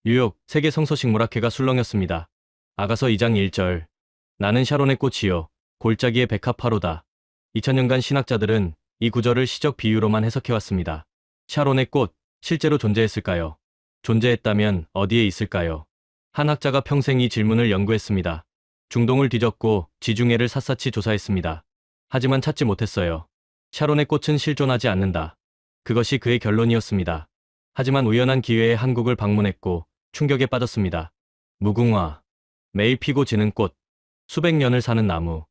뉴욕 세계 성서식물학회가 술렁였습니다. 아가서 2장 1절. 나는 샤론의 꽃이요 골짜기의 백합화로다. 2000년간 신학자들은 이 구절을 시적 비유로만 해석해왔습니다. 샤론의 꽃, 실제로 존재했을까요? 존재했다면 어디에 있을까요? 한 학자가 평생 이 질문을 연구했습니다. 중동을 뒤졌고 지중해를 샅샅이 조사했습니다. 하지만 찾지 못했어요. 샤론의 꽃은 실존하지 않는다. 그것이 그의 결론이었습니다. 하지만 우연한 기회에 한국을 방문했고 충격에 빠졌습니다. 무궁화, 매일 피고 지는 꽃, 수백 년을 사는 나무,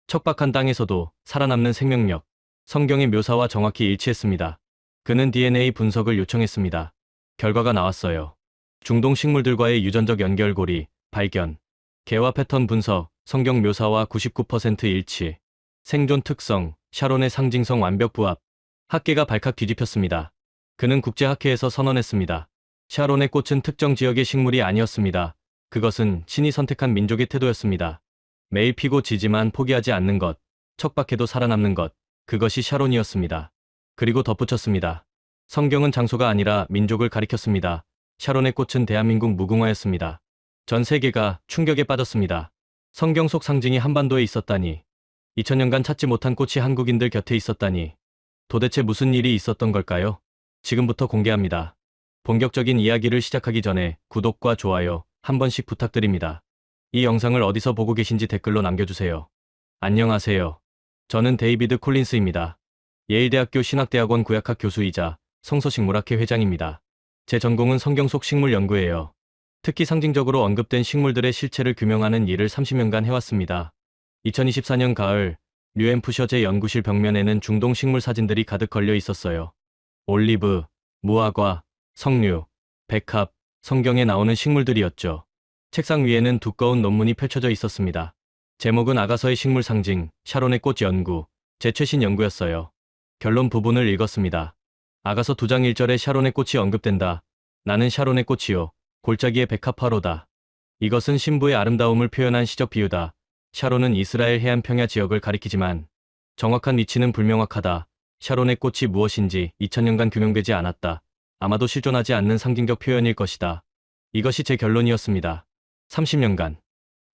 척박한 땅에서도 살아남는 생명력, 성경의 묘사와 정확히 일치했습니다. 그는 DNA 분석을 요청했습니다. 결과가 나왔어요. 중동 식물들과의 유전적 연결고리, 발견, 개화 패턴 분석, 성경 묘사와 99% 일치, 생존 특성, 샤론의 상징성 완벽 부합. 학계가 발칵 뒤집혔습니다. 그는 국제학회에서 선언했습니다. 샤론의 꽃은 특정 지역의 식물이 아니었습니다. 그것은 신이 선택한 민족의 태도였습니다. 매일 피고 지지만 포기하지 않는 것, 척박해도 살아남는 것, 그것이 샤론이었습니다. 그리고 덧붙였습니다. 성경은 장소가 아니라 민족을 가리켰습니다. 샤론의 꽃은 대한민국 무궁화였습니다. 전 세계가 충격에 빠졌습니다. 성경 속 상징이 한반도에 있었다니, 2000년간 찾지 못한 꽃이 한국인들 곁에 있었다니, 도대체 무슨 일이 있었던 걸까요? 지금부터 공개합니다. 본격적인 이야기를 시작하기 전에 구독과 좋아요 한 번씩 부탁드립니다. 이 영상을 어디서 보고 계신지 댓글로 남겨주세요. 안녕하세요. 저는 데이비드 콜린스입니다. 예일대학교 신학대학원 구약학 교수이자 성서식물학회 회장입니다. 제 전공은 성경 속 식물 연구예요. 특히 상징적으로 언급된 식물들의 실체를 규명하는 일을 30년간 해왔습니다. 2024년 가을, 류앤푸셔 제 연구실 벽면에는 중동 식물 사진들이 가득 걸려 있었어요. 올리브, 무화과, 석류, 백합, 성경에 나오는 식물들이었죠. 책상 위에는 두꺼운 논문이 펼쳐져 있었습니다. 제목은 아가서의 식물 상징, 샤론의 꽃 연구, 제 최신 연구였어요. 결론 부분을 읽었습니다. 아가서 2장 1절에 샤론의 꽃이 언급된다. 나는 샤론의 꽃이요 골짜기의 백합화로다. 이것은 신부의 아름다움을 표현한 시적 비유다. 샤론은 이스라엘 해안 평야 지역을 가리키지만 정확한 위치는 불명확하다. 샤론의 꽃이 무엇인지 2000년간 규명되지 않았다. 아마도 실존하지 않는 상징적 표현일 것이다. 이것이 제 결론이었습니다. 30년간.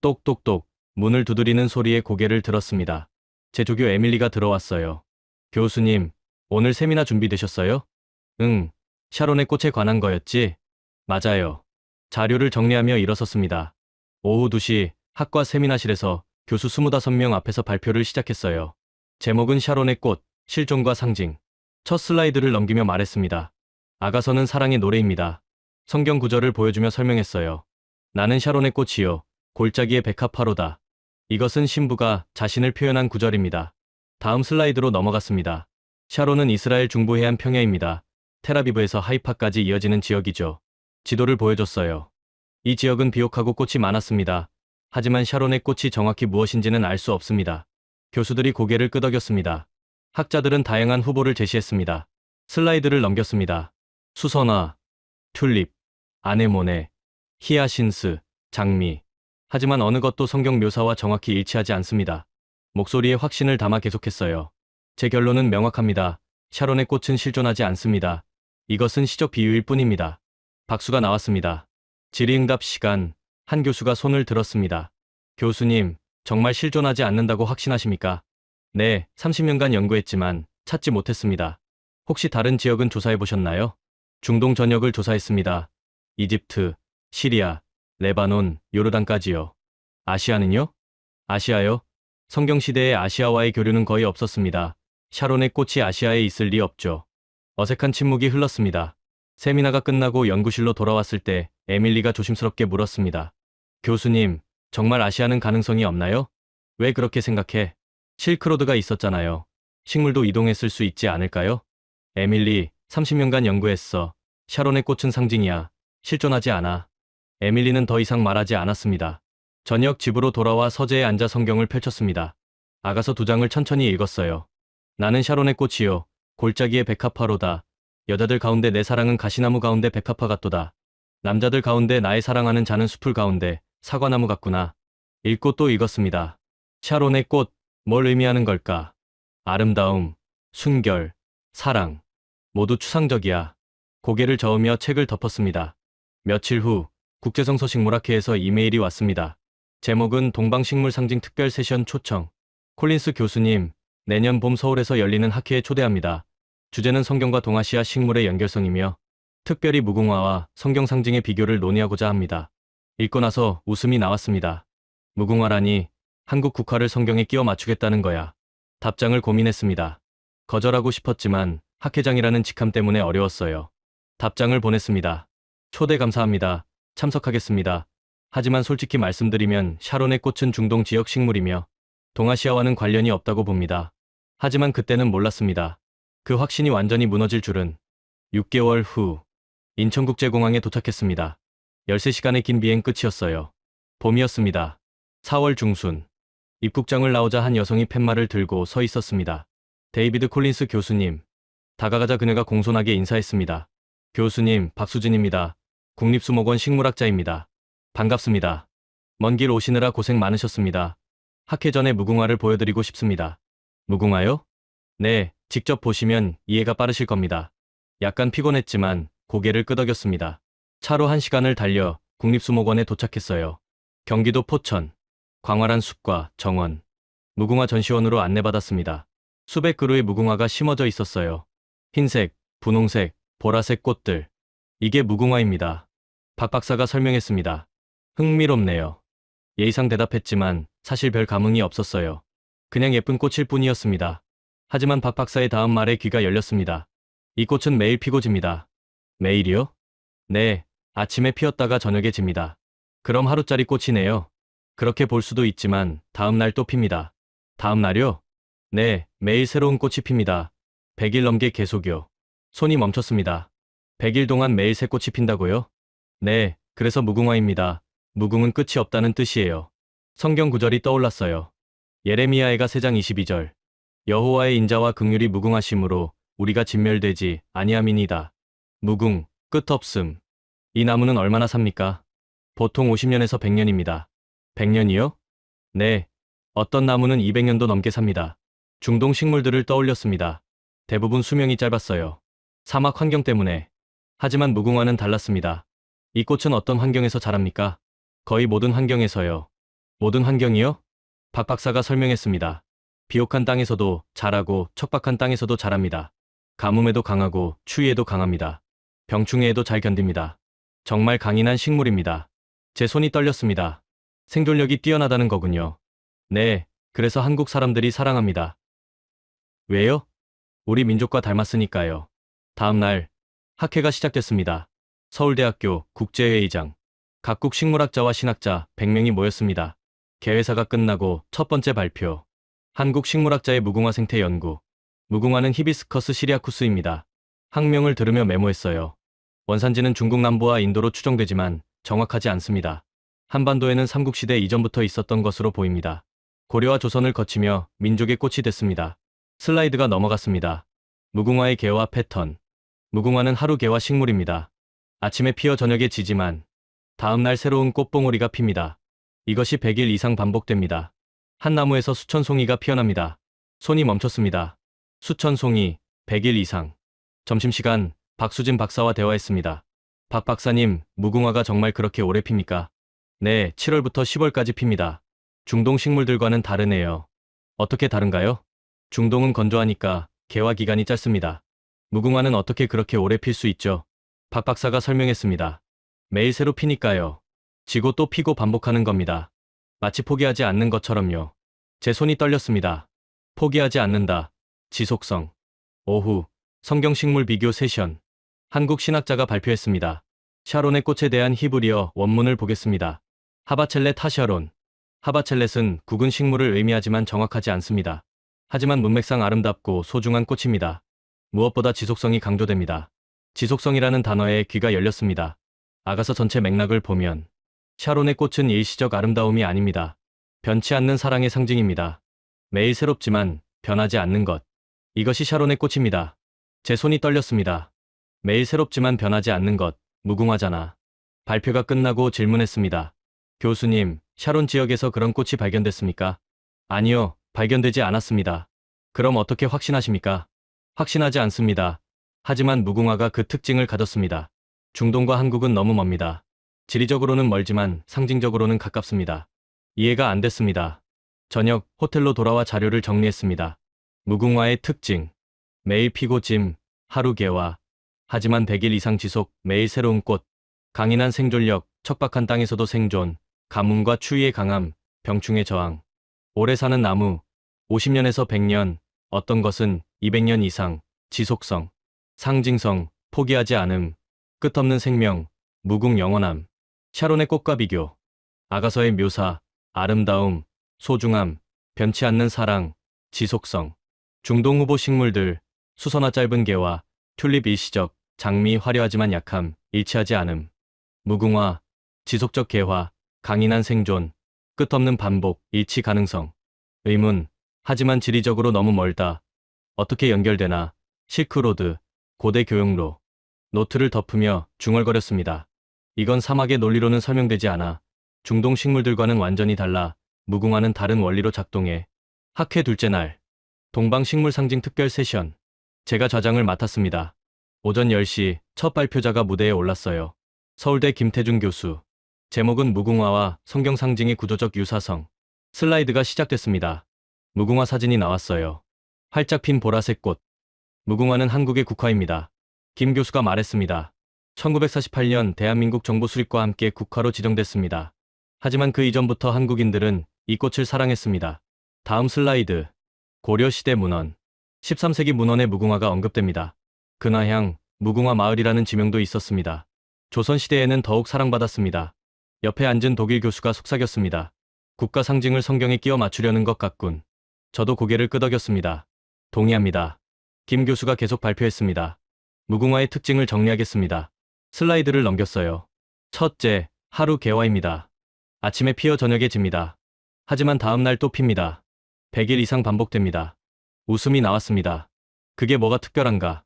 똑똑똑 문을 두드리는 소리에 고개를 들었습니다. 제 조교 에밀리가 들어왔어요. 교수님, 오늘 세미나 준비되셨어요? 응, 샤론의 꽃에 관한 거였지? 맞아요. 자료를 정리하며 일어섰습니다. 오후 2시 학과 세미나실에서 교수 25명 앞에서 발표를 시작했어요. 제목은 샤론의 꽃, 실존과 상징. 첫 슬라이드를 넘기며 말했습니다. 아가서는 사랑의 노래입니다. 성경 구절을 보여주며 설명했어요. 나는 샤론의 꽃이요 골짜기의 백합화로다. 이것은 신부가 자신을 표현한 구절입니다. 다음 슬라이드로 넘어갔습니다. 샤론은 이스라엘 중부 해안 평야입니다. 텔아비브에서 하이파까지 이어지는 지역이죠. 지도를 보여줬어요. 이 지역은 비옥하고 꽃이 많았습니다. 하지만 샤론의 꽃이 정확히 무엇인지는 알 수 없습니다. 교수들이 고개를 끄덕였습니다. 학자들은 다양한 후보를 제시했습니다. 슬라이드를 넘겼습니다. 수선화, 튤립, 아네모네, 히아신스, 장미. 하지만 어느 것도 성경 묘사와 정확히 일치하지 않습니다. 목소리에 확신을 담아 계속했어요. 제 결론은 명확합니다. 샤론의 꽃은 실존하지 않습니다. 이것은 시적 비유일 뿐입니다. 박수가 나왔습니다. 질의응답 시간. 한 교수가 손을 들었습니다. 교수님, 정말 실존하지 않는다고 확신하십니까? 네, 30년간 연구했지만 찾지 못했습니다. 혹시 다른 지역은 조사해 보셨나요? 중동 전역을 조사했습니다. 이집트, 시리아, 레바논, 요르단까지요. 아시아는요? 아시아요? 성경시대의 아시아와의 교류는 거의 없었습니다. 샤론의 꽃이 아시아에 있을 리 없죠. 어색한 침묵이 흘렀습니다. 세미나가 끝나고 연구실로 돌아왔을 때 에밀리가 조심스럽게 물었습니다. 교수님, 정말 아시아는 가능성이 없나요? 왜 그렇게 생각해? 실크로드가 있었잖아요. 식물도 이동했을 수 있지 않을까요? 에밀리, 30년간 연구했어. 샤론의 꽃은 상징이야. 실존하지 않아. 에밀리는 더 이상 말하지 않았습니다. 저녁 집으로 돌아와 서재에 앉아 성경을 펼쳤습니다. 아가서 2장을 천천히 읽었어요. 나는 샤론의 꽃이요 골짜기의 백합화로다. 여자들 가운데 내 사랑은 가시나무 가운데 백합화 같도다. 남자들 가운데 나의 사랑하는 자는 숲을 가운데 사과나무 같구나. 읽고 또 읽었습니다. 샤론의 꽃, 뭘 의미하는 걸까? 아름다움, 순결, 사랑. 모두 추상적이야. 고개를 저으며 책을 덮었습니다. 며칠 후 국제성서식물학회에서 이메일이 왔습니다. 제목은 동방식물 상징 특별 세션 초청. 콜린스 교수님, 내년 봄 서울에서 열리는 학회에 초대합니다. 주제는 성경과 동아시아 식물의 연결성이며 특별히 무궁화와 성경 상징의 비교를 논의하고자 합니다. 읽고 나서 웃음이 나왔습니다. 무궁화라니 한국 국화를 성경에 끼워 맞추겠다는 거야. 답장을 고민했습니다. 거절하고 싶었지만 학회장이라는 직함 때문에 어려웠어요. 답장을 보냈습니다. 초대 감사합니다. 참석하겠습니다. 하지만 솔직히 말씀드리면 샤론의 꽃은 중동 지역 식물이며 동아시아와는 관련이 없다고 봅니다. 하지만 그때는 몰랐습니다. 그 확신이 완전히 무너질 줄은. 6개월 후 인천국제공항에 도착했습니다. 13시간의 긴 비행 끝이었어요. 봄이었습니다. 4월 중순 입국장을 나오자 한 여성이 팻말을 들고 서 있었습니다. 데이비드 콜린스 교수님. 다가가자 그녀가 공손하게 인사했습니다. 교수님, 박수진입니다. 국립수목원 식물학자입니다. 반갑습니다. 먼 길 오시느라 고생 많으셨습니다. 학회 전에 무궁화를 보여드리고 싶습니다. 무궁화요? 네, 직접 보시면 이해가 빠르실 겁니다. 약간 피곤했지만 고개를 끄덕였습니다. 차로 1시간을 달려 국립수목원에 도착했어요. 경기도 포천, 광활한 숲과 정원, 무궁화 전시원으로 안내받았습니다. 수백 그루의 무궁화가 심어져 있었어요. 흰색, 분홍색, 보라색 꽃들. 이게 무궁화입니다. 박 박사가 설명했습니다. 흥미롭네요. 예의상 대답했지만 사실 별 감흥이 없었어요. 그냥 예쁜 꽃일 뿐이었습니다. 하지만 박 박사의 다음 말에 귀가 열렸습니다. 이 꽃은 매일 피고 집니다. 매일이요? 네, 아침에 피었다가 저녁에 집니다. 그럼 하루짜리 꽃이네요. 그렇게 볼 수도 있지만 다음 날 또 핍니다. 다음 날요? 네, 매일 새로운 꽃이 핍니다. 100일 넘게 계속요. 손이 멈췄습니다. 100일 동안 매일 새 꽃이 핀다고요? 네, 그래서 무궁화입니다. 무궁은 끝이 없다는 뜻이에요. 성경 구절이 떠올랐어요. 예레미야애가 3장 22절. 여호와의 인자와 긍휼이 무궁하심으로 우리가 진멸되지 아니함이니이다. 무궁, 끝없음. 이 나무는 얼마나 삽니까? 보통 50년에서 100년입니다. 100년이요? 네. 어떤 나무는 200년도 넘게 삽니다. 중동 식물들을 떠올렸습니다. 대부분 수명이 짧았어요. 사막 환경 때문에. 하지만 무궁화는 달랐습니다. 이 꽃은 어떤 환경에서 자랍니까? 거의 모든 환경에서요. 모든 환경이요? 박 박사가 설명했습니다. 비옥한 땅에서도 자라고 척박한 땅에서도 자랍니다. 가뭄에도 강하고 추위에도 강합니다. 병충해에도 잘 견딥니다. 정말 강인한 식물입니다. 제 손이 떨렸습니다. 생존력이 뛰어나다는 거군요. 네, 그래서 한국 사람들이 사랑합니다. 왜요? 우리 민족과 닮았으니까요. 다음 날 학회가 시작됐습니다. 서울대학교 국제회의장. 각국 식물학자와 신학자 100명이 모였습니다. 개회사가 끝나고 첫 번째 발표. 한국 식물학자의 무궁화 생태 연구. 무궁화는 히비스커스 시리아쿠스입니다. 학명을 들으며 메모했어요. 원산지는 중국 남부와 인도로 추정되지만 정확하지 않습니다. 한반도에는 삼국시대 이전부터 있었던 것으로 보입니다. 고려와 조선을 거치며 민족의 꽃이 됐습니다. 슬라이드가 넘어갔습니다. 무궁화의 개화 패턴. 무궁화는 하루 개화 식물입니다. 아침에 피어 저녁에 지지만 다음 날 새로운 꽃봉오리가 핍니다. 이것이 100일 이상 반복됩니다. 한 나무에서 수천 송이가 피어납니다. 손이 멈췄습니다. 수천 송이, 100일 이상. 점심시간, 박수진 박사와 대화했습니다. 박 박사님, 무궁화가 정말 그렇게 오래 핍니까? 네, 7월부터 10월까지 핍니다. 중동 식물들과는 다르네요. 어떻게 다른가요? 중동은 건조하니까 개화 기간이 짧습니다. 무궁화는 어떻게 그렇게 오래 필 수 있죠? 박 박사가 설명했습니다. 매일 새로 피니까요. 지고 또 피고 반복하는 겁니다. 마치 포기하지 않는 것처럼요. 제 손이 떨렸습니다. 포기하지 않는다. 지속성. 오후, 성경식물 비교 세션. 한국 신학자가 발표했습니다. 샤론의 꽃에 대한 히브리어 원문을 보겠습니다. 하바첼렛 하샤론. 하바첼렛은 국은 식물을 의미하지만 정확하지 않습니다. 하지만 문맥상 아름답고 소중한 꽃입니다. 무엇보다 지속성이 강조됩니다. 지속성이라는 단어에 귀가 열렸습니다. 아가서 전체 맥락을 보면 샤론의 꽃은 일시적 아름다움이 아닙니다. 변치 않는 사랑의 상징입니다. 매일 새롭지만 변하지 않는 것. 이것이 샤론의 꽃입니다. 제 손이 떨렸습니다. 매일 새롭지만 변하지 않는 것, 무궁화잖아. 발표가 끝나고 질문했습니다. 교수님, 샤론 지역에서 그런 꽃이 발견됐습니까? 아니요, 발견되지 않았습니다. 그럼 어떻게 확신하십니까? 확신하지 않습니다. 하지만 무궁화가 그 특징을 가졌습니다. 중동과 한국은 너무 멉니다. 지리적으로는 멀지만 상징적으로는 가깝습니다. 이해가 안 됐습니다. 저녁 호텔로 돌아와 자료를 정리했습니다. 무궁화의 특징. 매일 피고 짐, 하루 개화. 하지만 100일 이상 지속, 매일 새로운 꽃. 강인한 생존력, 척박한 땅에서도 생존. 가뭄과 추위에 강함, 병충해 저항. 오래 사는 나무. 50년에서 100년, 어떤 것은 200년 이상. 지속성, 상징성, 포기하지 않음. 끝없는 생명, 무궁 영원함. 샤론의 꽃과 비교. 아가서의 묘사, 아름다움, 소중함, 변치 않는 사랑, 지속성. 중동 후보 식물들, 수선화 짧은 개화, 튤립 일시적, 장미 화려하지만 약함, 일치하지 않음. 무궁화, 지속적 개화, 강인한 생존, 끝없는 반복, 일치 가능성. 의문, 하지만 지리적으로 너무 멀다. 어떻게 연결되나? 실크로드, 고대 교역로. 노트를 덮으며 중얼거렸습니다. 이건 사막의 논리로는 설명되지 않아. 중동 식물들과는 완전히 달라. 무궁화는 다른 원리로 작동해. 학회 둘째 날. 동방식물 상징 특별 세션. 제가 좌장을 맡았습니다. 오전 10시 첫 발표자가 무대에 올랐어요. 서울대 김태준 교수. 제목은 무궁화와 성경 상징의 구조적 유사성. 슬라이드가 시작됐습니다. 무궁화 사진이 나왔어요. 활짝 핀 보라색 꽃. 무궁화는 한국의 국화입니다. 김 교수가 말했습니다. 1948년 대한민국 정부 수립과 함께 국화로 지정됐습니다. 하지만 그 이전부터 한국인들은 이 꽃을 사랑했습니다. 다음 슬라이드. 고려시대 문헌. 13세기 문헌에 무궁화가 언급됩니다. 근화향, 무궁화 마을이라는 지명도 있었습니다. 조선시대에는 더욱 사랑받았습니다. 옆에 앉은 독일 교수가 속삭였습니다. 국가 상징을 성경에 끼워 맞추려는 것 같군. 저도 고개를 끄덕였습니다. 동의합니다. 김 교수가 계속 발표했습니다. 무궁화의 특징을 정리하겠습니다. 슬라이드를 넘겼어요. 첫째, 하루 개화입니다. 아침에 피어 저녁에 집니다. 하지만 다음 날 또 핍니다. 100일 이상 반복됩니다. 웃음이 나왔습니다. 그게 뭐가 특별한가?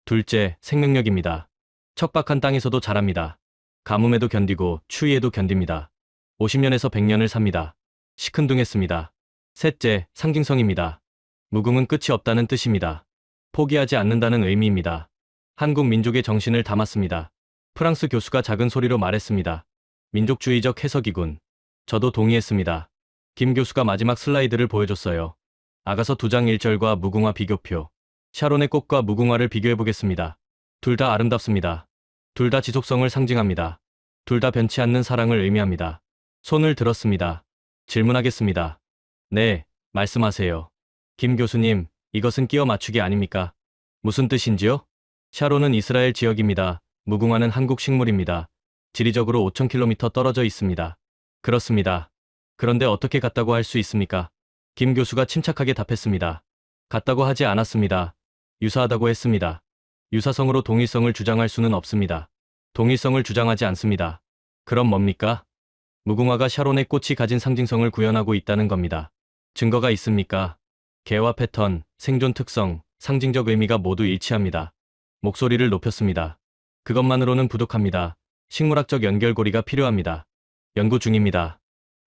둘째, 생명력입니다. 척박한 땅에서도 자랍니다. 가뭄에도 견디고 추위에도 견딥니다. 50년에서 100년을 삽니다. 시큰둥했습니다. 셋째, 상징성입니다. 무궁은 끝이 없다는 뜻입니다. 포기하지 않는다는 의미입니다. 한국 민족의 정신을 담았습니다. 프랑스 교수가 작은 소리로 말했습니다. 민족주의적 해석이군. 저도 동의했습니다. 김 교수가 마지막 슬라이드를 보여줬어요. 아가서 2장 1절과 무궁화 비교표. 샤론의 꽃과 무궁화를 비교해보겠습니다. 둘 다 아름답습니다. 둘 다 지속성을 상징합니다. 둘 다 변치 않는 사랑을 의미합니다. 손을 들었습니다. 질문하겠습니다. 네, 말씀하세요. 김 교수님, 이것은 끼워 맞추기 아닙니까? 무슨 뜻인지요? 샤론은 이스라엘 지역입니다. 무궁화는 한국 식물입니다. 지리적으로 5,000km 떨어져 있습니다. 그렇습니다. 그런데 어떻게 같다고 할 수 있습니까? 김 교수가 침착하게 답했습니다. 같다고 하지 않았습니다. 유사하다고 했습니다. 유사성으로 동일성을 주장할 수는 없습니다. 동일성을 주장하지 않습니다. 그럼 뭡니까? 무궁화가 샤론의 꽃이 가진 상징성을 구현하고 있다는 겁니다. 증거가 있습니까? 개화 패턴, 생존 특성, 상징적 의미가 모두 일치합니다. 목소리를 높였습니다. 그것만으로는 부족합니다. 식물학적 연결고리가 필요합니다. 연구 중입니다.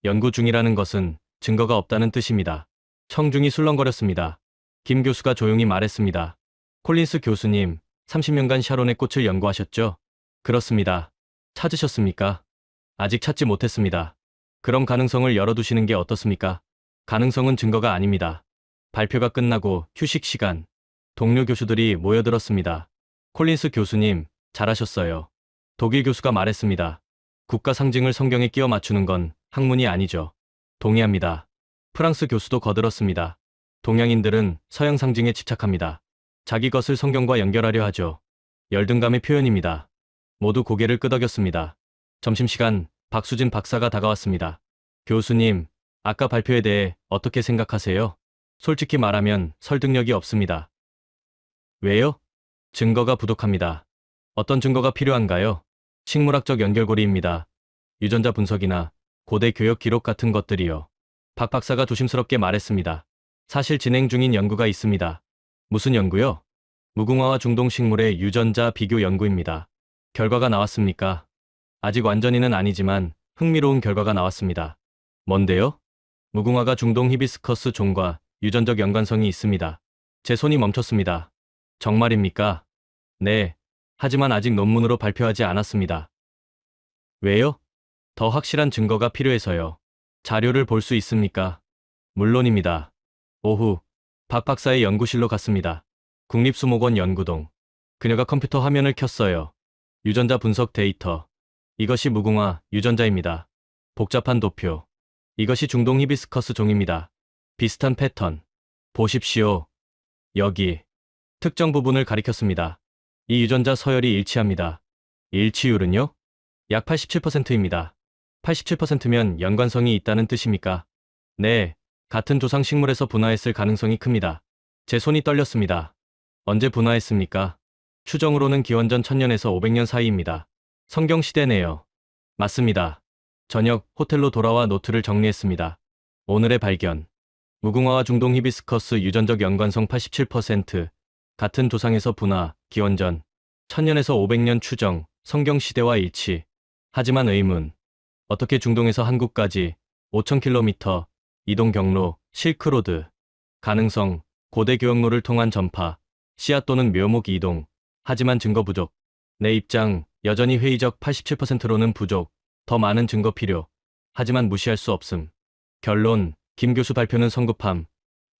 연구 중이라는 것은 증거가 없다는 뜻입니다. 청중이 술렁거렸습니다. 김 교수가 조용히 말했습니다. 콜린스 교수님, 30년간 샤론의 꽃을 연구하셨죠? 그렇습니다. 찾으셨습니까? 아직 찾지 못했습니다. 그럼 가능성을 열어두시는 게 어떻습니까? 가능성은 증거가 아닙니다. 발표가 끝나고 휴식 시간. 동료 교수들이 모여들었습니다. 콜린스 교수님, 잘하셨어요. 독일 교수가 말했습니다. 국가 상징을 성경에 끼워 맞추는 건 학문이 아니죠. 동의합니다. 프랑스 교수도 거들었습니다. 동양인들은 서양 상징에 집착합니다. 자기 것을 성경과 연결하려 하죠. 열등감의 표현입니다. 모두 고개를 끄덕였습니다. 점심시간, 박수진 박사가 다가왔습니다. 교수님, 아까 발표에 대해 어떻게 생각하세요? 솔직히 말하면 설득력이 없습니다. 왜요? 증거가 부족합니다. 어떤 증거가 필요한가요? 식물학적 연결고리입니다. 유전자 분석이나 고대 교역 기록 같은 것들이요. 박 박사가 조심스럽게 말했습니다. 사실 진행 중인 연구가 있습니다. 무슨 연구요? 무궁화와 중동 식물의 유전자 비교 연구입니다. 결과가 나왔습니까? 아직 완전히는 아니지만 흥미로운 결과가 나왔습니다. 뭔데요? 무궁화가 중동 히비스커스 종과 유전적 연관성이 있습니다. 제 손이 멈췄습니다. 정말입니까? 네. 하지만 아직 논문으로 발표하지 않았습니다. 왜요? 더 확실한 증거가 필요해서요. 자료를 볼 수 있습니까? 물론입니다. 오후, 박 박사의 연구실로 갔습니다. 국립수목원 연구동. 그녀가 컴퓨터 화면을 켰어요. 유전자 분석 데이터. 이것이 무궁화 유전자입니다. 복잡한 도표. 이것이 중동 히비스커스 종입니다. 비슷한 패턴. 보십시오. 여기. 특정 부분을 가리켰습니다. 이 유전자 서열이 일치합니다. 일치율은요? 약 87%입니다. 87%면 연관성이 있다는 뜻입니까? 네, 같은 조상 식물에서 분화했을 가능성이 큽니다. 제 손이 떨렸습니다. 언제 분화했습니까? 추정으로는 기원전 1000년에서 500년 사이입니다. 성경시대네요. 맞습니다. 저녁 호텔로 돌아와 노트를 정리했습니다. 오늘의 발견. 무궁화와 중동 히비스커스 유전적 연관성 87%, 같은 조상에서 분화, 기원전 1000년에서 500년 추정, 성경시대와 일치. 하지만 의문. 어떻게 중동에서 한국까지 5000km 이동 경로, 실크로드. 가능성, 고대 교역로를 통한 전파, 씨앗 또는 묘목 이동. 하지만 증거 부족. 내 입장, 여전히 회의적 87%로는 부족. 더 많은 증거 필요. 하지만 무시할 수 없음. 결론, 김 교수 발표는 성급함.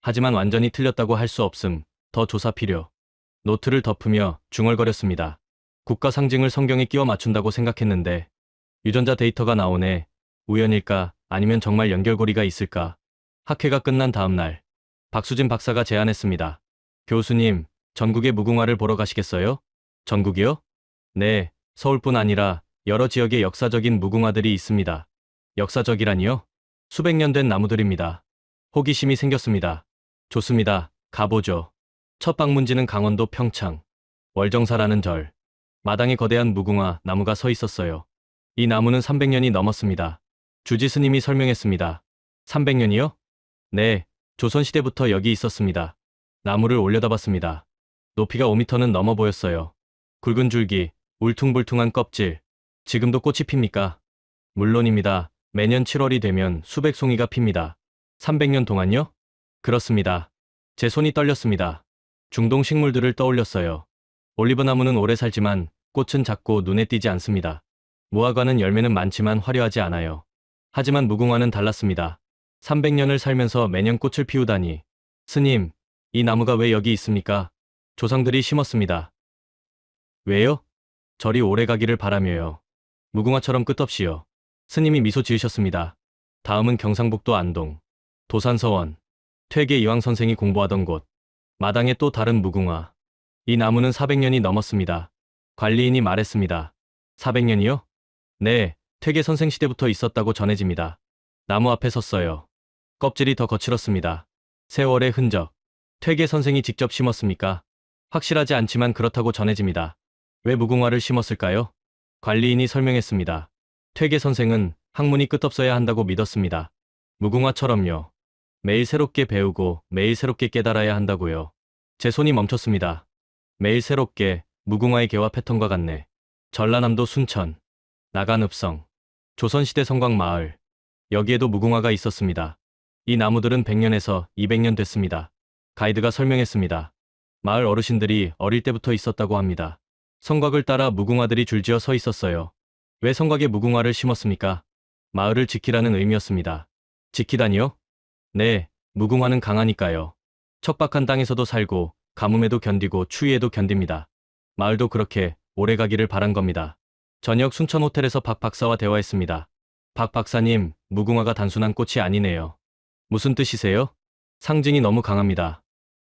하지만 완전히 틀렸다고 할 수 없음. 더 조사 필요. 노트를 덮으며 중얼거렸습니다. 국가 상징을 성경에 끼워 맞춘다고 생각했는데 유전자 데이터가 나오네. 우연일까? 아니면 정말 연결고리가 있을까? 학회가 끝난 다음 날 박수진 박사가 제안했습니다. 교수님, 전국의 무궁화를 보러 가시겠어요? 전국이요? 네, 서울뿐 아니라 여러 지역에 역사적인 무궁화들이 있습니다. 역사적이라니요? 수백 년 된 나무들입니다. 호기심이 생겼습니다. 좋습니다. 가보죠. 첫 방문지는 강원도 평창. 월정사라는 절. 마당에 거대한 무궁화 나무가 서 있었어요. 이 나무는 300년이 넘었습니다. 주지 스님이 설명했습니다. 300년이요? 네, 조선시대부터 여기 있었습니다. 나무를 올려다봤습니다. 높이가 5m는 넘어 보였어요. 굵은 줄기, 울퉁불퉁한 껍질. 지금도 꽃이 핍니까? 물론입니다. 매년 7월이 되면 수백 송이가 핍니다. 300년 동안요? 그렇습니다. 제 손이 떨렸습니다. 중동 식물들을 떠올렸어요. 올리브나무는 오래 살지만 꽃은 작고 눈에 띄지 않습니다. 무화과는 열매는 많지만 화려하지 않아요. 하지만 무궁화는 달랐습니다. 300년을 살면서 매년 꽃을 피우다니. 스님, 이 나무가 왜 여기 있습니까? 조상들이 심었습니다. 왜요? 절이 오래 가기를 바라며요. 무궁화처럼 끝없이요. 스님이 미소 지으셨습니다. 다음은 경상북도 안동. 도산서원. 퇴계 이황 선생이 공부하던 곳. 마당에 또 다른 무궁화. 이 나무는 400년이 넘었습니다. 관리인이 말했습니다. 400년이요? 네, 퇴계 선생 시대부터 있었다고 전해집니다. 나무 앞에 섰어요. 껍질이 더 거칠었습니다. 세월의 흔적. 퇴계 선생이 직접 심었습니까? 확실하지 않지만 그렇다고 전해집니다. 왜 무궁화를 심었을까요? 관리인이 설명했습니다. 퇴계 선생은 학문이 끝없어야 한다고 믿었습니다. 무궁화처럼요. 매일 새롭게 배우고 매일 새롭게 깨달아야 한다고요. 제 손이 멈췄습니다. 매일 새롭게 무궁화의 개화 패턴과 같네. 전라남도 순천. 나간읍성. 조선시대 성곽마을. 여기에도 무궁화가 있었습니다. 이 나무들은 100년에서 200년 됐습니다. 가이드가 설명했습니다. 마을 어르신들이 어릴 때부터 있었다고 합니다. 성곽을 따라 무궁화들이 줄지어 서 있었어요. 왜 성곽에 무궁화를 심었습니까? 마을을 지키라는 의미였습니다. 지키다니요? 네, 무궁화는 강하니까요. 척박한 땅에서도 살고 가뭄에도 견디고 추위에도 견딥니다. 마을도 그렇게 오래 가기를 바란 겁니다. 저녁 순천 호텔에서 박 박사와 대화했습니다. 박 박사님, 무궁화가 단순한 꽃이 아니네요. 무슨 뜻이세요? 상징이 너무 강합니다.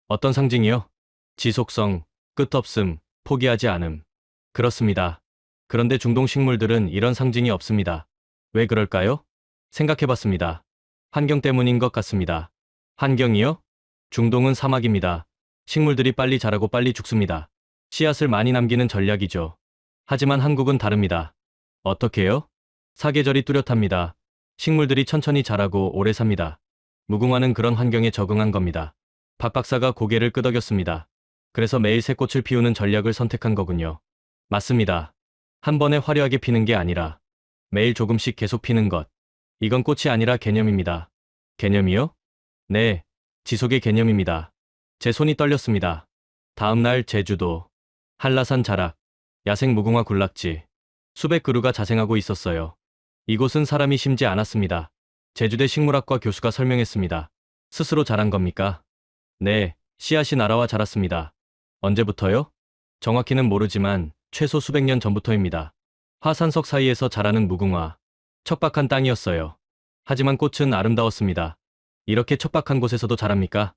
어떤 상징이요? 지속성, 끝없음, 포기하지 않음. 그렇습니다. 그런데 중동 식물들은 이런 상징이 없습니다. 왜 그럴까요? 생각해봤습니다. 환경 때문인 것 같습니다. 환경이요? 중동은 사막입니다. 식물들이 빨리 자라고 빨리 죽습니다. 씨앗을 많이 남기는 전략이죠. 하지만 한국은 다릅니다. 어떻게요? 사계절이 뚜렷합니다. 식물들이 천천히 자라고 오래 삽니다. 무궁화는 그런 환경에 적응한 겁니다. 박 박사가 고개를 끄덕였습니다. 그래서 매일 새 꽃을 피우는 전략을 선택한 거군요. 맞습니다. 한 번에 화려하게 피는 게 아니라 매일 조금씩 계속 피는 것. 이건 꽃이 아니라 개념입니다. 개념이요? 네, 지속의 개념입니다. 제 손이 떨렸습니다. 다음 날 제주도. 한라산 자락. 야생 무궁화 군락지. 수백 그루가 자생하고 있었어요. 이곳은 사람이 심지 않았습니다. 제주대 식물학과 교수가 설명했습니다. 스스로 자란 겁니까? 네, 씨앗이 날아와 자랐습니다. 언제부터요? 정확히는 모르지만 최소 수백 년 전부터입니다. 화산석 사이에서 자라는 무궁화. 척박한 땅이었어요. 하지만 꽃은 아름다웠습니다. 이렇게 척박한 곳에서도 자랍니까?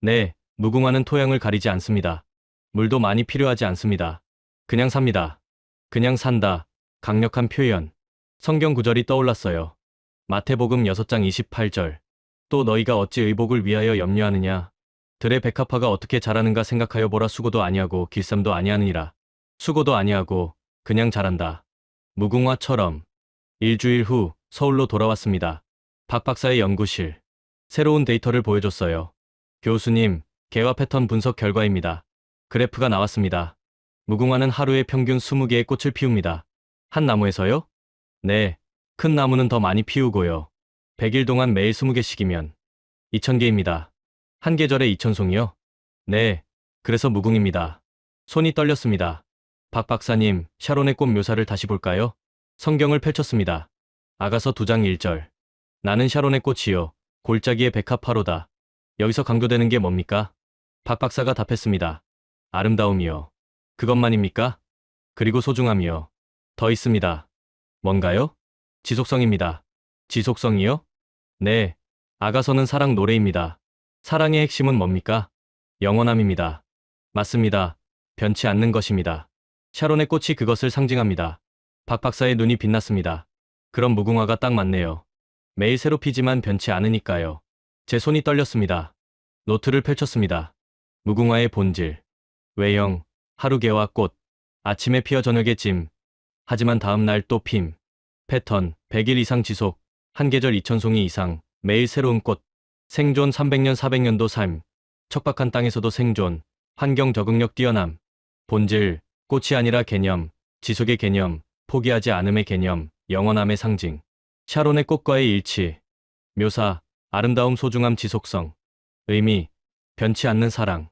네, 무궁화는 토양을 가리지 않습니다. 물도 많이 필요하지 않습니다. 그냥 삽니다. 그냥 산다. 강력한 표현. 성경 구절이 떠올랐어요. 마태복음 6장 28절. 또 너희가 어찌 의복을 위하여 염려하느냐? 들의 백합화가 어떻게 자라는가 생각하여 보라. 수고도 아니하고 길쌈도 아니하느니라. 수고도 아니하고 그냥 자란다. 무궁화처럼. 일주일 후 서울로 돌아왔습니다. 박 박사의 연구실. 새로운 데이터를 보여줬어요. 교수님, 개화 패턴 분석 결과입니다. 그래프가 나왔습니다. 무궁화는 하루에 평균 20개의 꽃을 피웁니다. 한 나무에서요? 네, 큰 나무는 더 많이 피우고요. 100일 동안 매일 20개씩이면 2000개입니다. 한 계절에 2000송이요? 네, 그래서 무궁입니다. 손이 떨렸습니다. 박 박사님, 샤론의 꽃 묘사를 다시 볼까요? 성경을 펼쳤습니다. 아가서 2장 1절. 나는 샤론의 꽃이요, 골짜기의 백합화로다. 여기서 강조되는 게 뭡니까? 박 박사가 답했습니다. 아름다움이요. 그것만입니까? 그리고 소중함이요. 더 있습니다. 뭔가요? 지속성입니다. 지속성이요? 네. 아가서는 사랑 노래입니다. 사랑의 핵심은 뭡니까? 영원함입니다. 맞습니다. 변치 않는 것입니다. 샤론의 꽃이 그것을 상징합니다. 박 박사의 눈이 빛났습니다. 그럼 무궁화가 딱 맞네요. 매일 새로 피지만 변치 않으니까요. 제 손이 떨렸습니다. 노트를 펼쳤습니다. 무궁화의 본질. 외형, 하루 개와 꽃. 아침에 피어 저녁에 찜. 하지만 다음 날 또 핌. 패턴, 100일 이상 지속. 한 계절 2000송이 이상. 매일 새로운 꽃. 생존 300년 400년도 삶. 척박한 땅에서도 생존. 환경 적응력 뛰어남. 본질, 꽃이 아니라 개념. 지속의 개념. 포기하지 않음의 개념. 영원함의 상징. 샤론의 꽃과의 일치. 묘사, 아름다움 소중함 지속성. 의미, 변치 않는 사랑.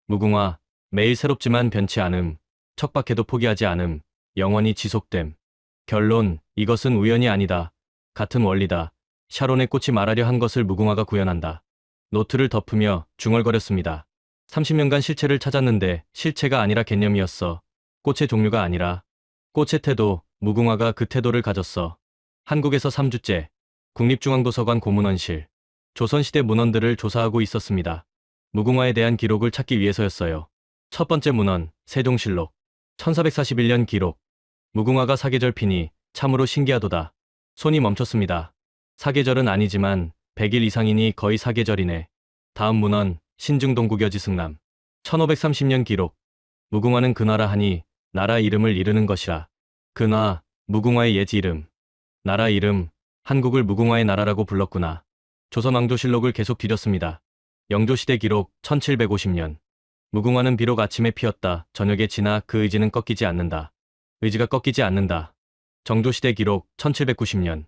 무궁화, 매일 새롭지만 변치 않음. 척박해도 포기하지 않음. 영원히 지속됨. 결론, 이것은 우연이 아니다. 같은 원리다. 샤론의 꽃이 말하려 한 것을 무궁화가 구현한다. 노트를 덮으며 중얼거렸습니다. 30년간 실체를 찾았는데 실체가 아니라 개념이었어. 꽃의 종류가 아니라. 꽃의 태도, 무궁화가 그 태도를 가졌어. 한국에서 3주째. 국립중앙도서관 고문원실. 조선시대 문헌들을 조사하고 있었습니다. 무궁화에 대한 기록을 찾기 위해서였어요. 첫 번째 문헌, 세종실록. 1441년 기록. 무궁화가 사계절 피니 참으로 신기하도다. 손이 멈췄습니다. 사계절은 아니지만 100일 이상이니 거의 사계절이네. 다음 문헌, 신중동국여지 승남. 1530년 기록. 무궁화는 근화라 하니 나라 이름을 이르는 것이라. 근화, 무궁화의 옛 이름. 나라 이름, 한국을 무궁화의 나라라고 불렀구나. 조선왕조실록을 계속 뒤졌습니다. 영조시대 기록 1750년. 무궁화는 비록 아침에 피었다. 저녁에 지나 그 의지는 꺾이지 않는다. 의지가 꺾이지 않는다. 정조시대 기록 1790년.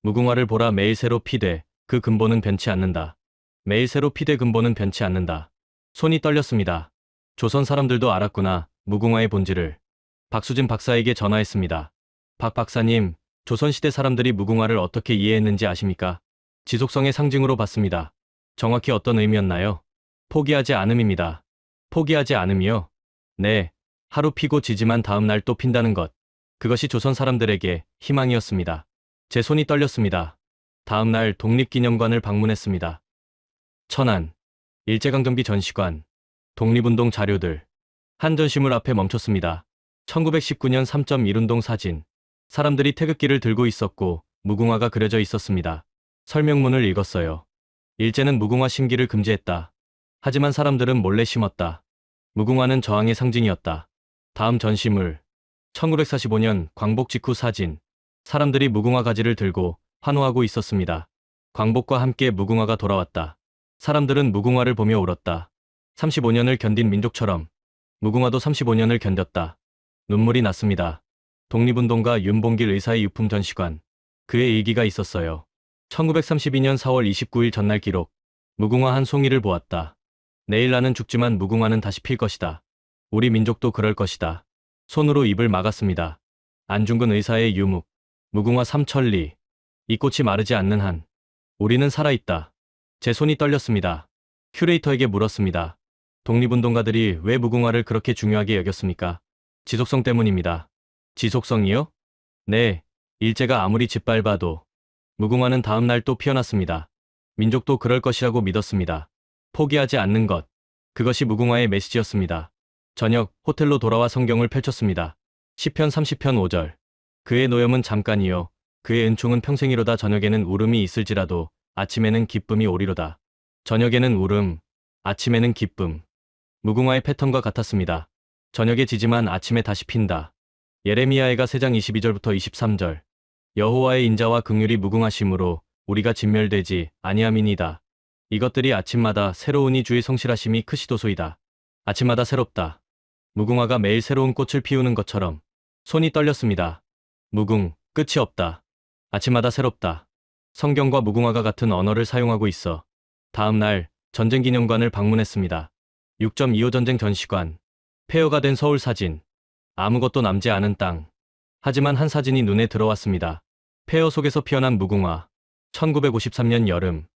무궁화를 보라 매일 새로 피되 그 근본은 변치 않는다. 매일 새로 피되 근본은 변치 않는다. 손이 떨렸습니다. 조선 사람들도 알았구나. 무궁화의 본질을. 박수진 박사에게 전화했습니다. 박 박사님, 조선시대 사람들이 무궁화를 어떻게 이해했는지 아십니까? 지속성의 상징으로 봤습니다. 정확히 어떤 의미였나요? 포기하지 않음입니다. 포기하지 않음이요? 네. 하루 피고 지지만 다음 날 또 핀다는 것. 그것이 조선 사람들에게 희망이었습니다. 제 손이 떨렸습니다. 다음 날 독립기념관을 방문했습니다. 천안. 일제강점기 전시관. 독립운동 자료들. 한 전시물 앞에 멈췄습니다. 1919년 3.1운동 사진. 사람들이 태극기를 들고 있었고 무궁화가 그려져 있었습니다. 설명문을 읽었어요. 일제는 무궁화 심기를 금지했다. 하지만 사람들은 몰래 심었다. 무궁화는 저항의 상징이었다. 다음 전시물. 1945년 광복 직후 사진. 사람들이 무궁화 가지를 들고 환호하고 있었습니다. 광복과 함께 무궁화가 돌아왔다. 사람들은 무궁화를 보며 울었다. 35년을 견딘 민족처럼 무궁화도 35년을 견뎠다. 눈물이 났습니다. 독립운동가 윤봉길 의사의 유품 전시관. 그의 일기가 있었어요. 1932년 4월 29일 전날 기록. 무궁화 한 송이를 보았다. 내일 나는 죽지만 무궁화는 다시 필 것이다. 우리 민족도 그럴 것이다. 손으로 입을 막았습니다. 안중근 의사의 유묵, 무궁화 삼천리. 이 꽃이 마르지 않는 한 우리는 살아있다. 제 손이 떨렸습니다. 큐레이터에게 물었습니다. 독립운동가들이 왜 무궁화를 그렇게 중요하게 여겼습니까? 지속성 때문입니다. 지속성이요? 네, 일제가 아무리 짓밟아도 무궁화는 다음 날 또 피어났습니다. 민족도 그럴 것이라고 믿었습니다. 포기하지 않는 것. 그것이 무궁화의 메시지였습니다. 저녁 호텔로 돌아와 성경을 펼쳤습니다. 시편 30편 5절. 그의 노염은 잠깐이요 그의 은총은 평생이로다. 저녁에는 울음이 있을지라도 아침에는 기쁨이 오리로다. 저녁에는 울음, 아침에는 기쁨. 무궁화의 패턴과 같았습니다. 저녁에 지지만 아침에 다시 핀다. 예레미야애가 3장 22절부터 23절. 여호와의 인자와 긍휼이 무궁하심으로 우리가 진멸되지 아니함이니이다. 이것들이 아침마다 새로우니 주의 성실하심이 크시도소이다. 아침마다 새롭다. 무궁화가 매일 새로운 꽃을 피우는 것처럼 손이 떨렸습니다. 무궁, 끝이 없다. 아침마다 새롭다. 성경과 무궁화가 같은 언어를 사용하고 있어. 다음 날 전쟁기념관을 방문했습니다. 6.25 전쟁 전시관. 폐허가 된 서울 사진. 아무것도 남지 않은 땅. 하지만 한 사진이 눈에 들어왔습니다. 폐허 속에서 피어난 무궁화. 1953년 여름.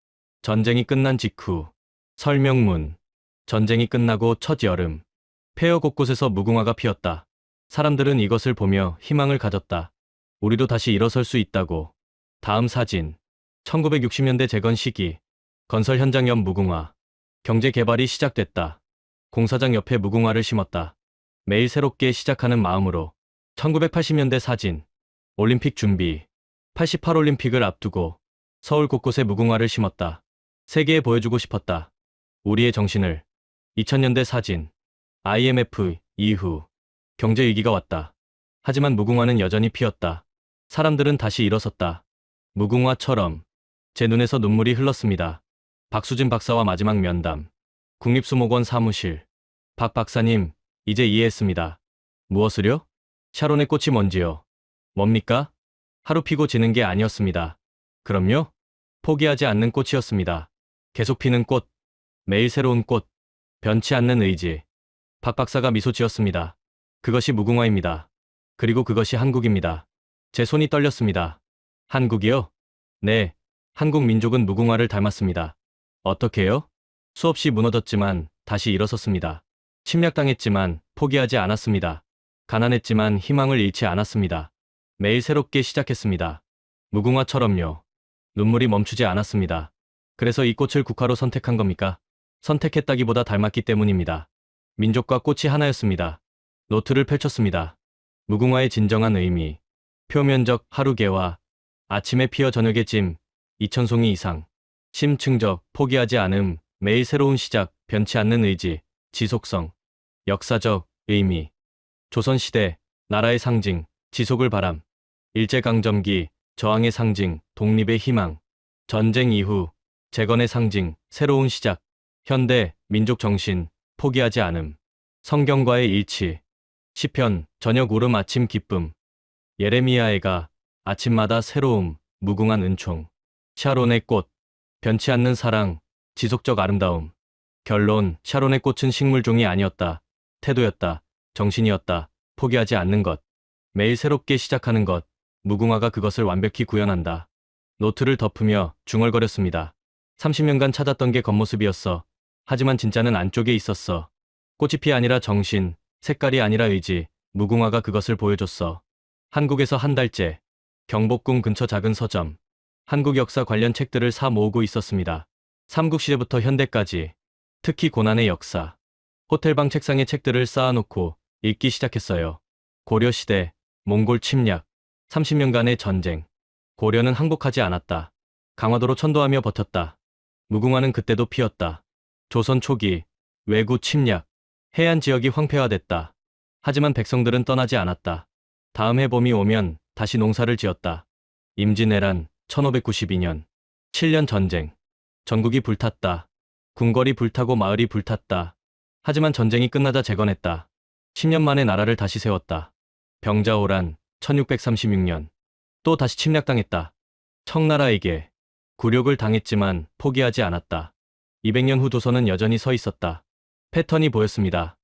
전쟁이 끝난 직후. 설명문. 전쟁이 끝나고 첫 여름. 폐허 곳곳에서 무궁화가 피었다. 사람들은 이것을 보며 희망을 가졌다. 우리도 다시 일어설 수 있다고. 다음 사진. 1960년대 재건 시기. 건설 현장 옆 무궁화. 경제 개발이 시작됐다. 공사장 옆에 무궁화를 심었다. 매일 새롭게 시작하는 마음으로. 1980년대 사진. 올림픽 준비. 88올림픽을 앞두고 서울 곳곳에 무궁화를 심었다. 세계에 보여주고 싶었다. 우리의 정신을. 2000년대 사진. IMF 이후 경제 위기가 왔다. 하지만 무궁화는 여전히 피었다. 사람들은 다시 일어섰다. 무궁화처럼. 제 눈에서 눈물이 흘렀습니다. 박수진 박사와 마지막 면담. 국립수목원 사무실. 박 박사님, 이제 이해했습니다. 무엇을요? 샤론의 꽃이 뭔지요? 뭡니까? 하루 피고 지는 게 아니었습니다. 그럼요? 포기하지 않는 꽃이었습니다. 계속 피는 꽃. 매일 새로운 꽃. 변치 않는 의지. 박 박사가 미소 지었습니다. 그것이 무궁화입니다. 그리고 그것이 한국입니다. 제 손이 떨렸습니다. 한국이요? 네, 한국 민족은 무궁화를 닮았습니다. 어떻게요? 수없이 무너졌지만 다시 일어섰습니다. 침략당했지만 포기하지 않았습니다. 가난했지만 희망을 잃지 않았습니다. 매일 새롭게 시작했습니다. 무궁화처럼요. 눈물이 멈추지 않았습니다. 그래서 이 꽃을 국화로 선택한 겁니까? 선택했다기보다 닮았기 때문입니다. 민족과 꽃이 하나였습니다. 노트를 펼쳤습니다. 무궁화의 진정한 의미. 표면적 하루개화. 아침에 피어 저녁에 찜. 2000송이 이상. 심층적 포기하지 않음. 매일 새로운 시작. 변치 않는 의지. 지속성. 역사적 의미. 조선시대 나라의 상징. 지속을 바람. 일제강점기 저항의 상징. 독립의 희망. 전쟁 이후 재건의 상징. 새로운 시작. 현대 민족 정신. 포기하지 않음. 성경과의 일치. 시편 저녁 울음 아침 기쁨. 예레미야애가 아침마다 새로움. 무궁한 은총. 샤론의 꽃. 변치 않는 사랑. 지속적 아름다움. 결론. 샤론의 꽃은 식물종이 아니었다. 태도였다. 정신이었다. 포기하지 않는 것. 매일 새롭게 시작하는 것. 무궁화가 그것을 완벽히 구현한다. 노트를 덮으며 중얼거렸습니다. 30년간 찾았던 게 겉모습이었어. 하지만 진짜는 안쪽에 있었어. 꽃잎이 아니라 정신, 색깔이 아니라 의지. 무궁화가 그것을 보여줬어. 한국에서 한 달째. 경복궁 근처 작은 서점. 한국 역사 관련 책들을 사 모으고 있었습니다. 삼국시대부터 현대까지. 특히 고난의 역사. 호텔방 책상에 책들을 쌓아놓고 읽기 시작했어요. 고려시대, 몽골 침략, 30년간의 전쟁. 고려는 항복하지 않았다. 강화도로 천도하며 버텼다. 무궁화는 그때도 피었다. 조선 초기, 왜구 침략, 해안 지역이 황폐화됐다. 하지만 백성들은 떠나지 않았다. 다음 해 봄이 오면 다시 농사를 지었다. 임진왜란, 1592년. 7년 전쟁. 전국이 불탔다. 궁궐이 불타고 마을이 불탔다. 하지만 전쟁이 끝나자 재건했다. 10년 만에 나라를 다시 세웠다. 병자호란, 1636년. 또 다시 침략당했다. 청나라에게 굴욕을 당했지만 포기하지 않았다. 200년 후 조선은 여전히 서 있었다. 패턴이 보였습니다.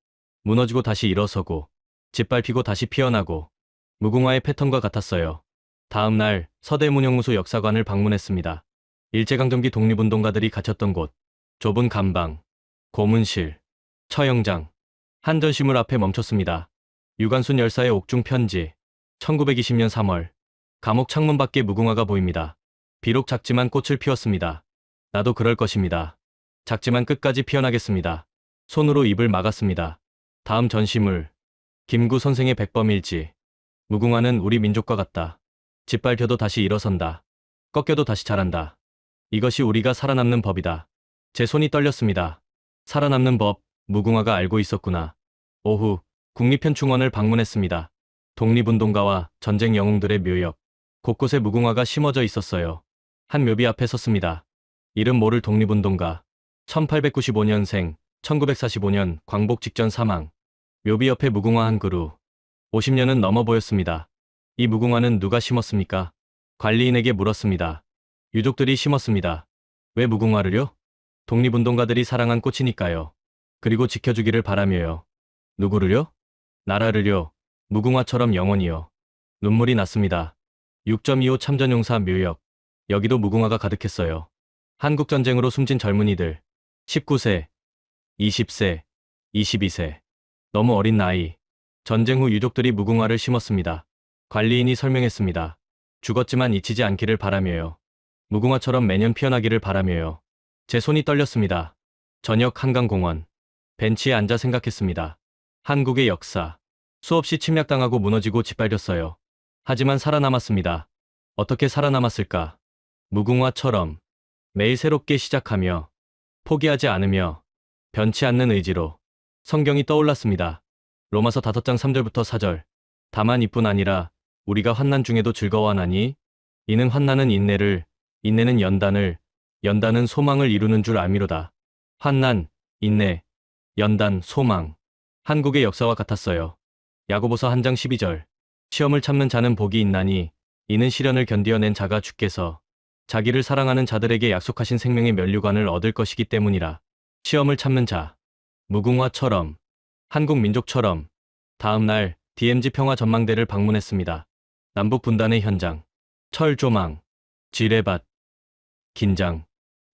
무너지고 다시 일어서고, 짓밟히고 다시 피어나고 무궁화의 패턴과 같았어요. 다음 날 서대문형무소 역사관을 방문했습니다. 일제강점기 독립운동가들이 갇혔던 곳, 좁은 감방, 고문실, 처형장, 한 전시물 앞에 멈췄습니다. 유관순 열사의 옥중 편지, 1920년 3월, 감옥 창문 밖에 무궁화가 보입니다. 비록 작지만 꽃을 피웠습니다. 나도 그럴 것입니다. 작지만 끝까지 피어나겠습니다. 손으로 입을 막았습니다. 다음 전시물, 김구 선생의 백범일지. 무궁화는 우리 민족과 같다. 짓밟혀도 다시 일어선다. 꺾여도 다시 자란다. 이것이 우리가 살아남는 법이다. 제 손이 떨렸습니다. 살아남는 법, 무궁화가 알고 있었구나. 오후, 국립현충원을 방문했습니다. 독립운동가와 전쟁 영웅들의 묘역, 곳곳에 무궁화가 심어져 있었어요. 한 묘비 앞에 섰습니다. 이름 모를 독립운동가, 1895년생, 1945년 광복 직전 사망. 묘비 옆에 무궁화 한 그루. 50년은 넘어 보였습니다. 이 무궁화는 누가 심었습니까? 관리인에게 물었습니다. 유족들이 심었습니다. 왜 무궁화를요? 독립운동가들이 사랑한 꽃이니까요. 그리고 지켜주기를 바라며요. 누구를요? 나라를요. 무궁화처럼 영원히요. 눈물이 났습니다. 6.25 참전용사 묘역. 여기도 무궁화가 가득했어요. 한국전쟁으로 숨진 젊은이들. 19세, 20세, 22세. 너무 어린 나이. 전쟁 후 유족들이 무궁화를 심었습니다. 관리인이 설명했습니다. 죽었지만 잊히지 않기를 바라며요. 무궁화처럼 매년 피어나기를 바라며요. 제 손이 떨렸습니다. 저녁 한강공원. 벤치에 앉아 생각했습니다. 한국의 역사. 수없이 침략당하고 무너지고 짓밟혔어요. 하지만 살아남았습니다. 어떻게 살아남았을까? 무궁화처럼 매일 새롭게 시작하며 포기하지 않으며 변치 않는 의지로. 성경이 떠올랐습니다. 로마서 5장 3절부터 4절. 다만 이뿐 아니라 우리가 환난 중에도 즐거워하나니 이는 환난은 인내를, 인내는 연단을, 연단은 소망을 이루는 줄 알미로다. 환난, 인내, 연단, 소망. 한국의 역사와 같았어요. 야고보서 1장 12절. 시험을 참는 자는 복이 있나니 이는 시련을 견디어낸 자가 주께서 자기를 사랑하는 자들에게 약속하신 생명의 면류관을 얻을 것이기 때문이라. 시험을 참는 자. 무궁화처럼, 한국 민족처럼. 다음 날 DMZ 평화전망대를 방문했습니다. 남북 분단의 현장. 철조망, 지뢰밭, 긴장.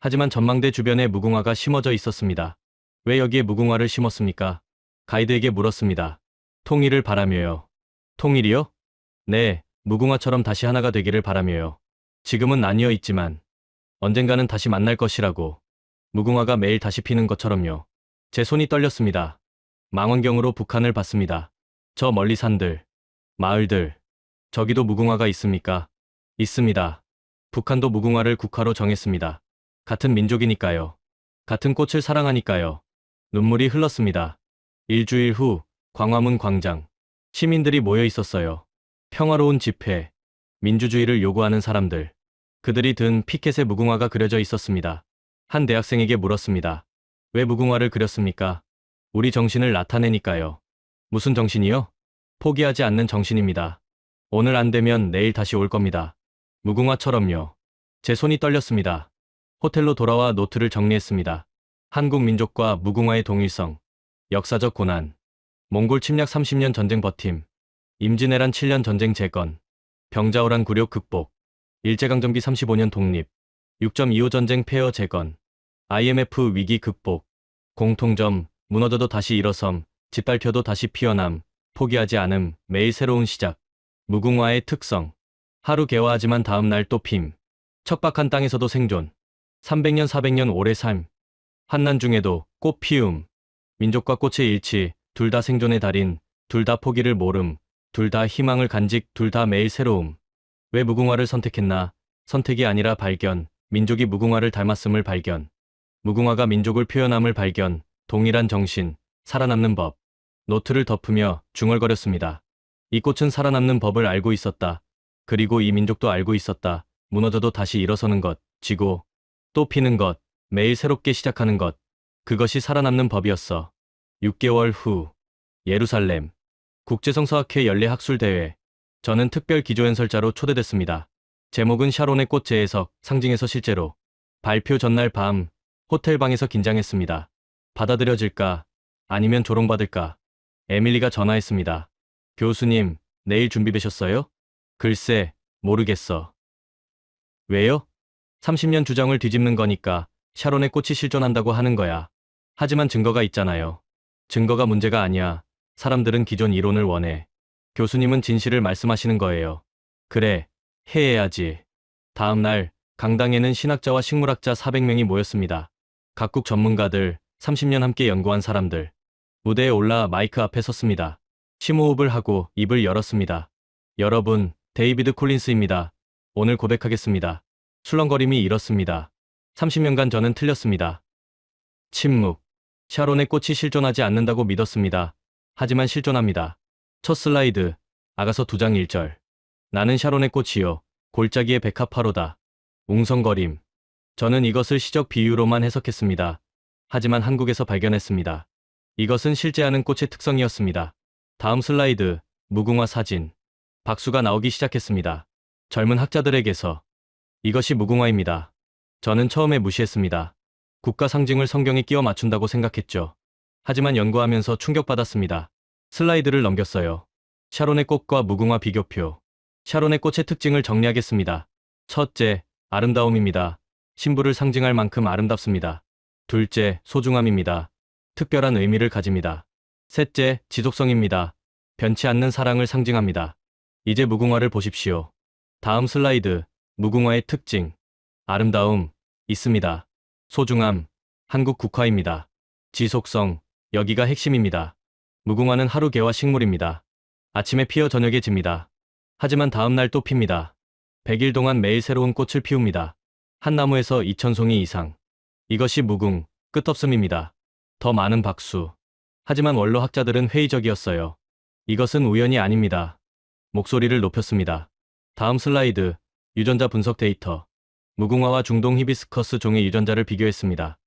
하지만 전망대 주변에 무궁화가 심어져 있었습니다. 왜 여기에 무궁화를 심었습니까? 가이드에게 물었습니다. 통일을 바라며요. 통일이요? 네, 무궁화처럼 다시 하나가 되기를 바라며요. 지금은 나뉘어 있지만 언젠가는 다시 만날 것이라고. 무궁화가 매일 다시 피는 것처럼요. 제 손이 떨렸습니다. 망원경으로 북한을 봤습니다. 저 멀리 산들, 마을들. 저기도 무궁화가 있습니까? 있습니다. 북한도 무궁화를 국화로 정했습니다. 같은 민족이니까요. 같은 꽃을 사랑하니까요. 눈물이 흘렀습니다. 일주일 후 광화문 광장. 시민들이 모여 있었어요. 평화로운 집회, 민주주의를 요구하는 사람들. 그들이 든 피켓에 무궁화가 그려져 있었습니다. 한 대학생에게 물었습니다. 왜 무궁화를 그렸습니까? 우리 정신을 나타내니까요. 무슨 정신이요? 포기하지 않는 정신입니다. 오늘 안 되면 내일 다시 올 겁니다. 무궁화처럼요. 제 손이 떨렸습니다. 호텔로 돌아와 노트를 정리했습니다. 한국 민족과 무궁화의 동일성. 역사적 고난. 몽골 침략 30년 전쟁 버팀. 임진왜란 7년 전쟁 재건. 병자호란 굴욕 극복. 일제강점기 35년 독립. 6.25 전쟁 폐허 재건. IMF 위기 극복. 공통점, 무너져도 다시 일어섬, 짓밟혀도 다시 피어남, 포기하지 않음, 매일 새로운 시작. 무궁화의 특성. 하루 개화하지만 다음 날 또 핌. 척박한 땅에서도 생존. 300년 400년 오래 삶. 환난 중에도 꽃 피움. 민족과 꽃의 일치, 둘 다 생존의 달인, 둘 다 포기를 모름, 둘 다 희망을 간직, 둘 다 매일 새로움. 왜 무궁화를 선택했나? 선택이 아니라 발견. 민족이 무궁화를 닮았음을 발견. 무궁화가 민족을 표현함을 발견. 동일한 정신, 살아남는 법. 노트를 덮으며 중얼거렸습니다. 이 꽃은 살아남는 법을 알고 있었다. 그리고 이 민족도 알고 있었다. 무너져도 다시 일어서는 것, 지고 또 피는 것, 매일 새롭게 시작하는 것. 그것이 살아남는 법이었어. 6개월 후, 예루살렘. 국제성서학회 연례학술대회. 저는 특별 기조연설자로 초대됐습니다. 제목은 샤론의 꽃 재해석, 상징에서 실제로. 발표 전날 밤, 호텔방에서 긴장했습니다. 받아들여질까? 아니면 조롱받을까? 에밀리가 전화했습니다. 교수님, 내일 준비되셨어요? 글쎄, 모르겠어. 왜요? 30년 주장을 뒤집는 거니까 샤론의 꽃이 실존한다고 하는 거야. 하지만 증거가 있잖아요. 증거가 문제가 아니야. 사람들은 기존 이론을 원해. 교수님은 진실을 말씀하시는 거예요. 그래, 해야지. 다음 날 강당에는 신학자와 식물학자 400명이 모였습니다. 각국 전문가들, 30년 함께 연구한 사람들. 무대에 올라 마이크 앞에 섰습니다. 심호흡을 하고 입을 열었습니다. 여러분, 데이비드 콜린스입니다. 오늘 고백하겠습니다. 술렁거림이 이렇습니다. 30년간 저는 틀렸습니다. 침묵. 샤론의 꽃이 실존하지 않는다고 믿었습니다. 하지만 실존합니다. 첫 슬라이드. 아가서 2장 1절. 나는 샤론의 꽃이요. 골짜기의 백합화로다. 웅성거림. 저는 이것을 시적 비유로만 해석했습니다. 하지만 한국에서 발견했습니다. 이것은 실제하는 꽃의 특성이었습니다. 다음 슬라이드. 무궁화 사진. 박수가 나오기 시작했습니다. 젊은 학자들에게서. 이것이 무궁화입니다. 저는 처음에 무시했습니다. 국가 상징을 성경에 끼워 맞춘다고 생각했죠. 하지만 연구하면서 충격받았습니다. 슬라이드를 넘겼어요. 샤론의 꽃과 무궁화 비교표. 샤론의 꽃의 특징을 정리하겠습니다. 첫째, 아름다움입니다. 신부를 상징할 만큼 아름답습니다. 둘째, 소중함입니다. 특별한 의미를 가집니다. 셋째, 지속성입니다. 변치 않는 사랑을 상징합니다. 이제 무궁화를 보십시오. 다음 슬라이드. 무궁화의 특징. 아름다움, 있습니다. 소중함, 한국 국화입니다. 지속성, 여기가 핵심입니다. 무궁화는 하루 개화 식물입니다. 아침에 피어 저녁에 집니다. 하지만 다음 날 또 핍니다. 100일 동안 매일 새로운 꽃을 피웁니다. 한 나무에서 2000송이 이상. 이것이 무궁, 끝없음입니다. 더 많은 박수. 하지만 원로학자들은 회의적이었어요. 이것은 우연이 아닙니다. 목소리를 높였습니다. 다음 슬라이드. 유전자 분석 데이터. 무궁화와 중동 히비스커스 종의 유전자를 비교했습니다.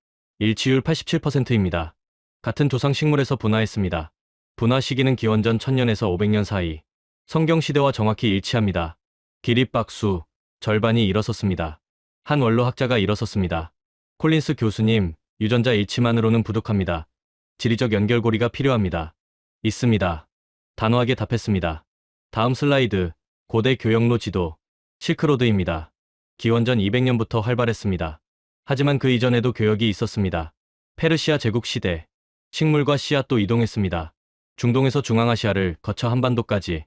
일치율 87%입니다. 같은 조상 식물에서 분화했습니다. 분화 시기는 기원전 1000년에서 500년 사이. 성경 시대와 정확히 일치합니다. 기립박수. 절반이 일어섰습니다. 한 원로학자가 일어섰습니다. 콜린스 교수님, 유전자 일치만으로는 부족합니다. 지리적 연결고리가 필요합니다. 있습니다. 단호하게 답했습니다. 다음 슬라이드. 고대 교역로 지도. 실크로드입니다. 기원전 200년부터 활발했습니다. 하지만 그 이전에도 교역이 있었습니다. 페르시아 제국 시대. 식물과 씨앗도 이동했습니다. 중동에서 중앙아시아를 거쳐 한반도까지.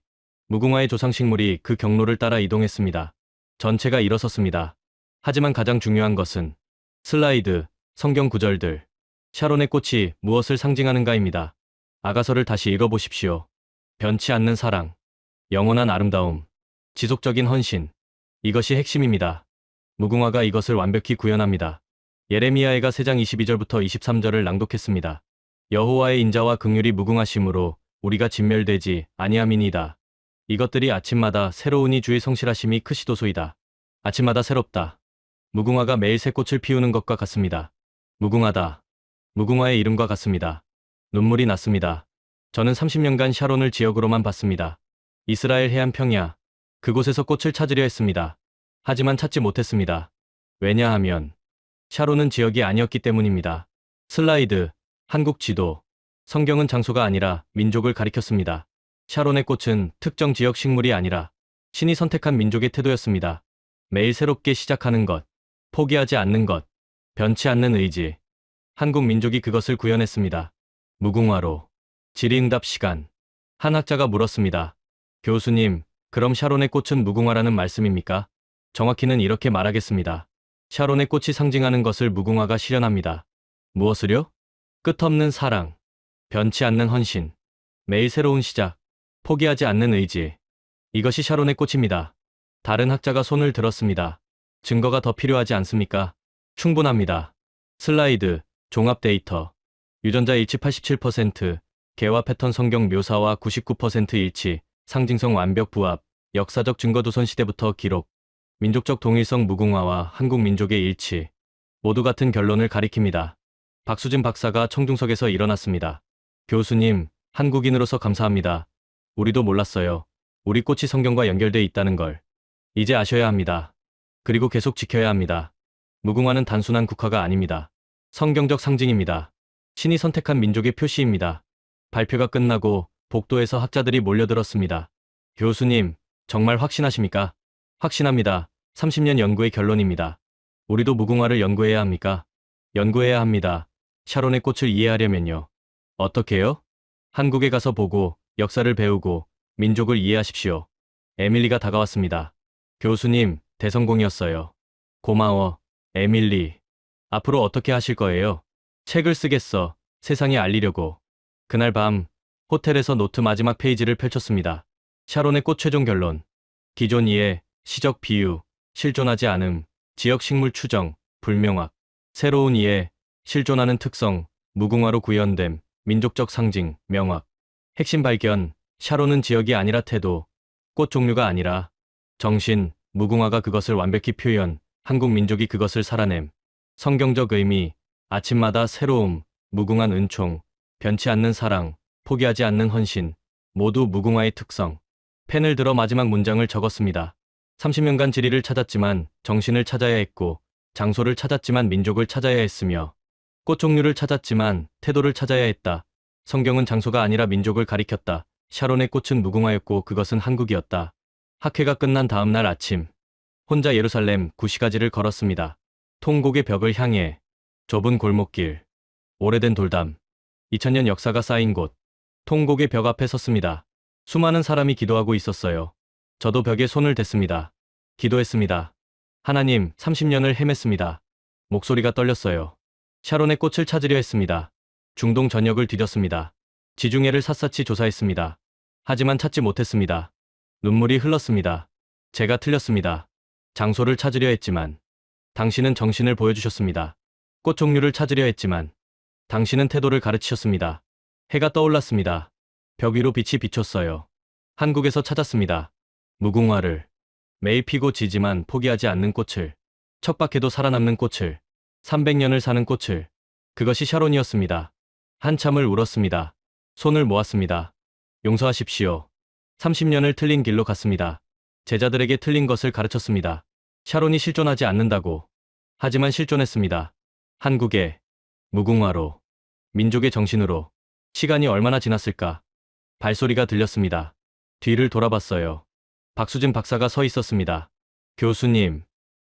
무궁화의 조상식물이 그 경로를 따라 이동했습니다. 전체가 일어섰습니다. 하지만 가장 중요한 것은 슬라이드, 성경 구절들. 샤론의 꽃이 무엇을 상징하는가입니다. 아가서를 다시 읽어보십시오. 변치 않는 사랑, 영원한 아름다움, 지속적인 헌신. 이것이 핵심입니다. 무궁화가 이것을 완벽히 구현합니다. 예레미야가 3장 22절부터 23절을 낭독했습니다. 여호와의 인자와 긍휼이 무궁하심으로 우리가 진멸되지 아니함이니이다. 이것들이 아침마다 새로우니 주의 성실하심이 크시도소이다. 아침마다 새롭다. 무궁화가 매일 새 꽃을 피우는 것과 같습니다. 무궁하다. 무궁화의 이름과 같습니다. 눈물이 났습니다. 저는 30년간 샤론을 지역으로만 봤습니다. 이스라엘 해안 평야. 그곳에서 꽃을 찾으려 했습니다. 하지만 찾지 못했습니다. 왜냐하면 샤론은 지역이 아니었기 때문입니다. 슬라이드. 한국 지도. 성경은 장소가 아니라 민족을 가리켰습니다. 샤론의 꽃은 특정 지역 식물이 아니라 신이 선택한 민족의 태도였습니다. 매일 새롭게 시작하는 것, 포기하지 않는 것, 변치 않는 의지. 한국 민족이 그것을 구현했습니다. 무궁화로. 질의응답 시간. 한 학자가 물었습니다. 교수님, 그럼 샤론의 꽃은 무궁화라는 말씀입니까? 정확히는 이렇게 말하겠습니다. 샤론의 꽃이 상징하는 것을 무궁화가 실현합니다. 무엇을요? 끝없는 사랑, 변치 않는 헌신, 매일 새로운 시작, 포기하지 않는 의지. 이것이 샤론의 꽃입니다. 다른 학자가 손을 들었습니다. 증거가 더 필요하지 않습니까? 충분합니다. 슬라이드, 종합 데이터. 유전자 일치 87%, 개화 패턴 성경 묘사와 99% 일치, 상징성 완벽 부합, 역사적 증거 조선시대부터 기록, 민족적 동일성 무궁화와 한국 민족의 일치. 모두 같은 결론을 가리킵니다. 박수진 박사가 청중석에서 일어났습니다. 교수님, 한국인으로서 감사합니다. 우리도 몰랐어요. 우리 꽃이 성경과 연결돼 있다는 걸. 이제 아셔야 합니다. 그리고 계속 지켜야 합니다. 무궁화는 단순한 국화가 아닙니다. 성경적 상징입니다. 신이 선택한 민족의 표시입니다. 발표가 끝나고 복도에서 학자들이 몰려들었습니다. 교수님, 정말 확신하십니까? 확신합니다. 30년 연구의 결론입니다. 우리도 무궁화를 연구해야 합니까? 연구해야 합니다. 샤론의 꽃을 이해하려면요. 어떻게요? 한국에 가서 보고, 역사를 배우고, 민족을 이해하십시오. 에밀리가 다가왔습니다. 교수님, 대성공이었어요. 고마워, 에밀리. 앞으로 어떻게 하실 거예요? 책을 쓰겠어. 세상에 알리려고. 그날 밤, 호텔에서 노트 마지막 페이지를 펼쳤습니다. 샤론의 꽃 최종 결론. 기존 이해, 시적 비유, 실존하지 않음, 지역 식물 추정, 불명확. 새로운 이해, 실존하는 특성, 무궁화로 구현됨, 민족적 상징, 명확. 핵심 발견, 샤론은 지역이 아니라 태도, 꽃 종류가 아니라 정신, 무궁화가 그것을 완벽히 표현, 한국 민족이 그것을 살아냄. 성경적 의미, 아침마다 새로움, 무궁한 은총, 변치 않는 사랑, 포기하지 않는 헌신, 모두 무궁화의 특성. 펜을 들어 마지막 문장을 적었습니다. 30년간 지리를 찾았지만 정신을 찾아야 했고, 장소를 찾았지만 민족을 찾아야 했으며, 꽃 종류를 찾았지만 태도를 찾아야 했다. 성경은 장소가 아니라 민족을 가리켰다. 샤론의 꽃은 무궁화였고 그것은 한국이었다. 학회가 끝난 다음 날 아침, 혼자 예루살렘 구시가지를 걸었습니다. 통곡의 벽을 향해, 좁은 골목길, 오래된 돌담, 2000년 역사가 쌓인 곳, 통곡의 벽 앞에 섰습니다. 수많은 사람이 기도하고 있었어요. 저도 벽에 손을 댔습니다. 기도했습니다. 하나님, 30년을 헤맸습니다. 목소리가 떨렸어요. 샤론의 꽃을 찾으려 했습니다. 중동 전역을 뒤졌습니다. 지중해를 샅샅이 조사했습니다. 하지만 찾지 못했습니다. 눈물이 흘렀습니다. 제가 틀렸습니다. 장소를 찾으려 했지만 당신은 정신을 보여주셨습니다. 꽃 종류를 찾으려 했지만 당신은 태도를 가르치셨습니다. 해가 떠올랐습니다. 벽 위로 빛이 비쳤어요. 한국에서 찾았습니다. 무궁화를. 매일 피고 지지만 포기하지 않는 꽃을. 척박해도 살아남는 꽃을. 300년을 사는 꽃을. 그것이 샤론이었습니다. 한참을 울었습니다. 손을 모았습니다. 용서하십시오. 30년을 틀린 길로 갔습니다. 제자들에게 틀린 것을 가르쳤습니다. 샤론이 실존하지 않는다고. 하지만 실존했습니다. 한국의 무궁화로. 민족의 정신으로. 시간이 얼마나 지났을까? 발소리가 들렸습니다. 뒤를 돌아봤어요. 박수진 박사가 서 있었습니다. 교수님,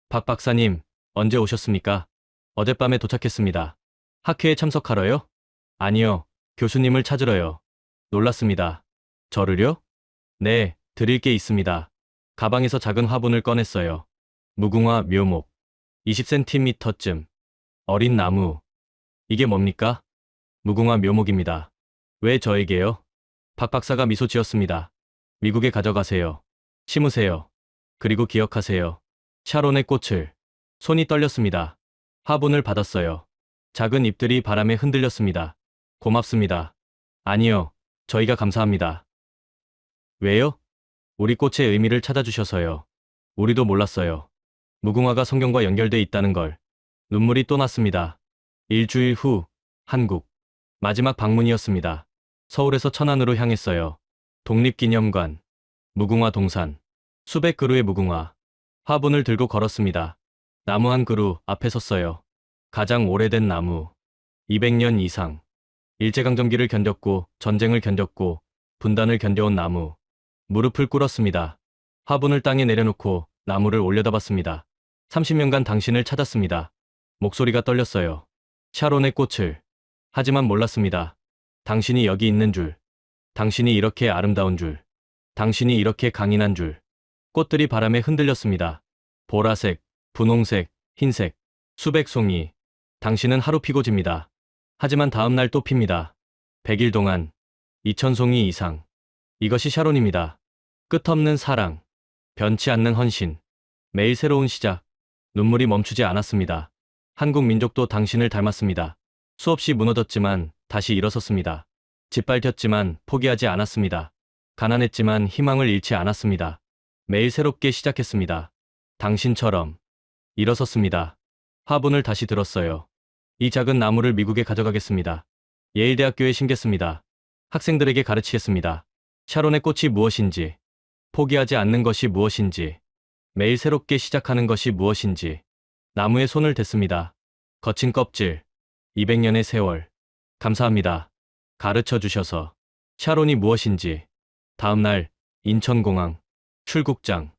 박 박사님, 언제 오셨습니까? 어젯밤에 도착했습니다. 학회에 참석하러요? 아니요, 교수님을 찾으러요. 놀랐습니다. 저를요? 네, 드릴 게 있습니다. 가방에서 작은 화분을 꺼냈어요. 무궁화 묘목. 20cm쯤. 어린 나무. 이게 뭡니까? 무궁화 묘목입니다. 왜 저에게요? 박 박사가 미소 지었습니다. 미국에 가져가세요. 심으세요. 그리고 기억하세요. 샤론의 꽃을. 손이 떨렸습니다. 화분을 받았어요. 작은 잎들이 바람에 흔들렸습니다. 고맙습니다. 아니요, 저희가 감사합니다. 왜요? 우리 꽃의 의미를 찾아주셔서요. 우리도 몰랐어요. 무궁화가 성경과 연결돼 있다는 걸. 눈물이 또 났습니다. 일주일 후, 한국. 마지막 방문이었습니다. 서울에서 천안으로 향했어요. 독립기념관. 무궁화 동산. 수백 그루의 무궁화. 화분을 들고 걸었습니다. 나무 한 그루 앞에 섰어요. 가장 오래된 나무. 200년 이상. 일제강점기를 견뎠고 전쟁을 견뎠고 분단을 견뎌온 나무. 무릎을 꿇었습니다. 화분을 땅에 내려놓고 나무를 올려다봤습니다. 30년간 당신을 찾았습니다. 목소리가 떨렸어요. 샤론의 꽃을. 하지만 몰랐습니다. 당신이 여기 있는 줄. 당신이 이렇게 아름다운 줄. 당신이 이렇게 강인한 줄. 꽃들이 바람에 흔들렸습니다. 보라색, 분홍색, 흰색. 수백 송이. 당신은 하루 피고 집니다. 하지만 다음 날 또 핍니다. 100일 동안. 2000송이 이상. 이것이 샤론입니다. 끝없는 사랑. 변치 않는 헌신. 매일 새로운 시작. 눈물이 멈추지 않았습니다. 한국 민족도 당신을 닮았습니다. 수없이 무너졌지만 다시 일어섰습니다. 짓밟혔지만 포기하지 않았습니다. 가난했지만 희망을 잃지 않았습니다. 매일 새롭게 시작했습니다. 당신처럼. 일어섰습니다. 화분을 다시 들었어요. 이 작은 나무를 미국에 가져가겠습니다. 예일대학교에 심겠습니다. 학생들에게 가르치겠습니다. 샤론의 꽃이 무엇인지, 포기하지 않는 것이 무엇인지, 매일 새롭게 시작하는 것이 무엇인지. 나무에 손을 댔습니다. 거친 껍질, 200년의 세월. 감사합니다. 가르쳐 주셔서. 샤론이 무엇인지. 다음 날 인천공항 출국장.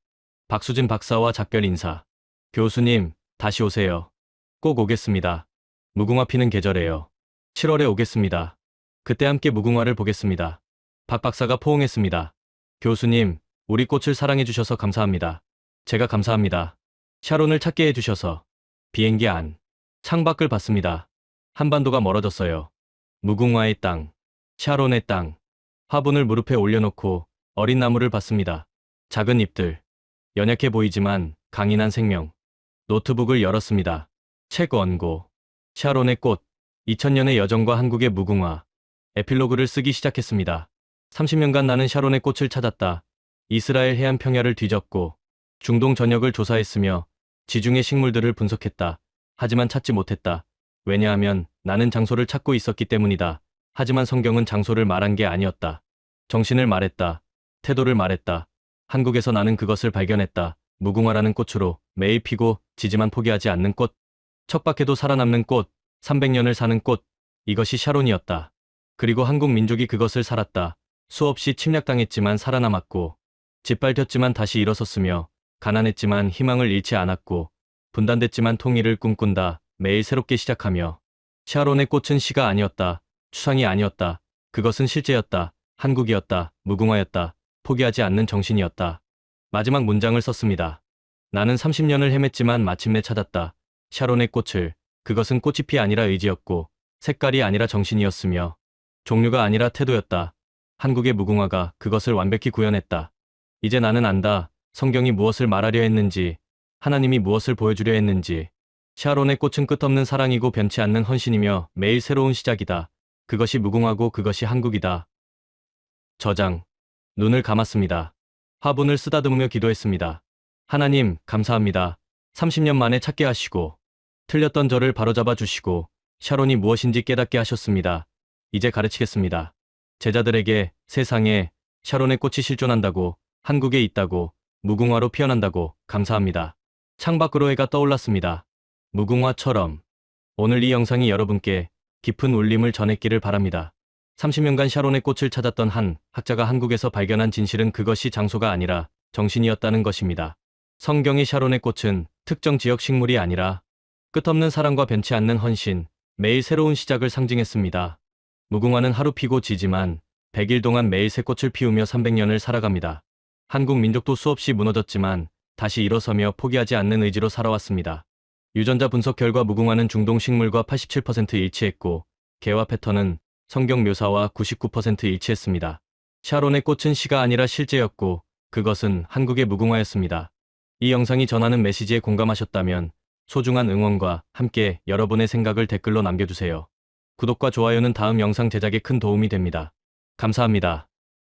박수진 박사와 작별 인사. 교수님, 다시 오세요. 꼭 오겠습니다. 무궁화 피는 계절에요. 7월에 오겠습니다. 그때 함께 무궁화를 보겠습니다. 박 박사가 포옹했습니다. 교수님, 우리 꽃을 사랑해 주셔서 감사합니다. 제가 감사합니다. 샤론을 찾게 해주셔서. 비행기 안. 창밖을 봤습니다. 한반도가 멀어졌어요. 무궁화의 땅, 샤론의 땅. 화분을 무릎에 올려놓고 어린 나무를 봤습니다. 작은 잎들. 연약해 보이지만 강인한 생명. 노트북을 열었습니다. 책 원고. 샤론의 꽃. 2000년의 여정과 한국의 무궁화. 에필로그를 쓰기 시작했습니다. 30년간 나는 샤론의 꽃을 찾았다. 이스라엘 해안 평야를 뒤졌고 중동 전역을 조사했으며 지중해 식물들을 분석했다. 하지만 찾지 못했다. 왜냐하면 나는 장소를 찾고 있었기 때문이다. 하지만 성경은 장소를 말한 게 아니었다. 정신을 말했다. 태도를 말했다. 한국에서 나는 그것을 발견했다. 무궁화라는 꽃으로 매일 피고 지지만 포기하지 않는 꽃. 척박해도 살아남는 꽃. 300년을 사는 꽃. 이것이 샤론이었다. 그리고 한국 민족이 그것을 살았다. 수없이 침략당했지만 살아남았고 짓밟혔지만 다시 일어섰으며 가난했지만 희망을 잃지 않았고 분단됐지만 통일을 꿈꾼다. 매일 새롭게 시작하며. 샤론의 꽃은 시가 아니었다. 추상이 아니었다. 그것은 실제였다. 한국이었다. 무궁화였다. 포기하지 않는 정신이었다. 마지막 문장을 썼습니다. 나는 30년을 헤맸지만 마침내 찾았다. 샤론의 꽃을. 그것은 꽃잎이 아니라 의지였고 색깔이 아니라 정신이었으며 종류가 아니라 태도였다. 한국의 무궁화가 그것을 완벽히 구현했다. 이제 나는 안다. 성경이 무엇을 말하려 했는지, 하나님이 무엇을 보여주려 했는지. 샤론의 꽃은 끝없는 사랑이고 변치 않는 헌신이며 매일 새로운 시작이다. 그것이 무궁화고 그것이 한국이다. 저장. 눈을 감았습니다. 화분을 쓰다듬으며 기도했습니다. 하나님, 감사합니다. 30년 만에 찾게 하시고 틀렸던 저를 바로잡아 주시고 샤론이 무엇인지 깨닫게 하셨습니다. 이제 가르치겠습니다. 제자들에게 세상에 샤론의 꽃이 실존한다고, 한국에 있다고, 무궁화로 피어난다고 감사합니다. 창밖으로 해가 떠올랐습니다. 무궁화처럼. 오늘 이 영상이 여러분께 깊은 울림을 전했기를 바랍니다. 30년간 샤론의 꽃을 찾았던 한 학자가 한국에서 발견한 진실은 그것이 장소가 아니라 정신이었다는 것입니다. 성경의 샤론의 꽃은 특정 지역 식물이 아니라 끝없는 사랑과 변치 않는 헌신, 매일 새로운 시작을 상징했습니다. 무궁화는 하루 피고 지지만 100일 동안 매일 새 꽃을 피우며 300년을 살아갑니다. 한국 민족도 수없이 무너졌지만 다시 일어서며 포기하지 않는 의지로 살아왔습니다. 유전자 분석 결과 무궁화는 중동 식물과 87% 일치했고 개화 패턴은 성경 묘사와 99% 일치했습니다. 샤론의 꽃은 시가 아니라 실제였고 그것은 한국의 무궁화였습니다. 이 영상이 전하는 메시지에 공감하셨다면 소중한 응원과 함께 여러분의 생각을 댓글로 남겨주세요. 구독과 좋아요는 다음 영상 제작에 큰 도움이 됩니다. 감사합니다.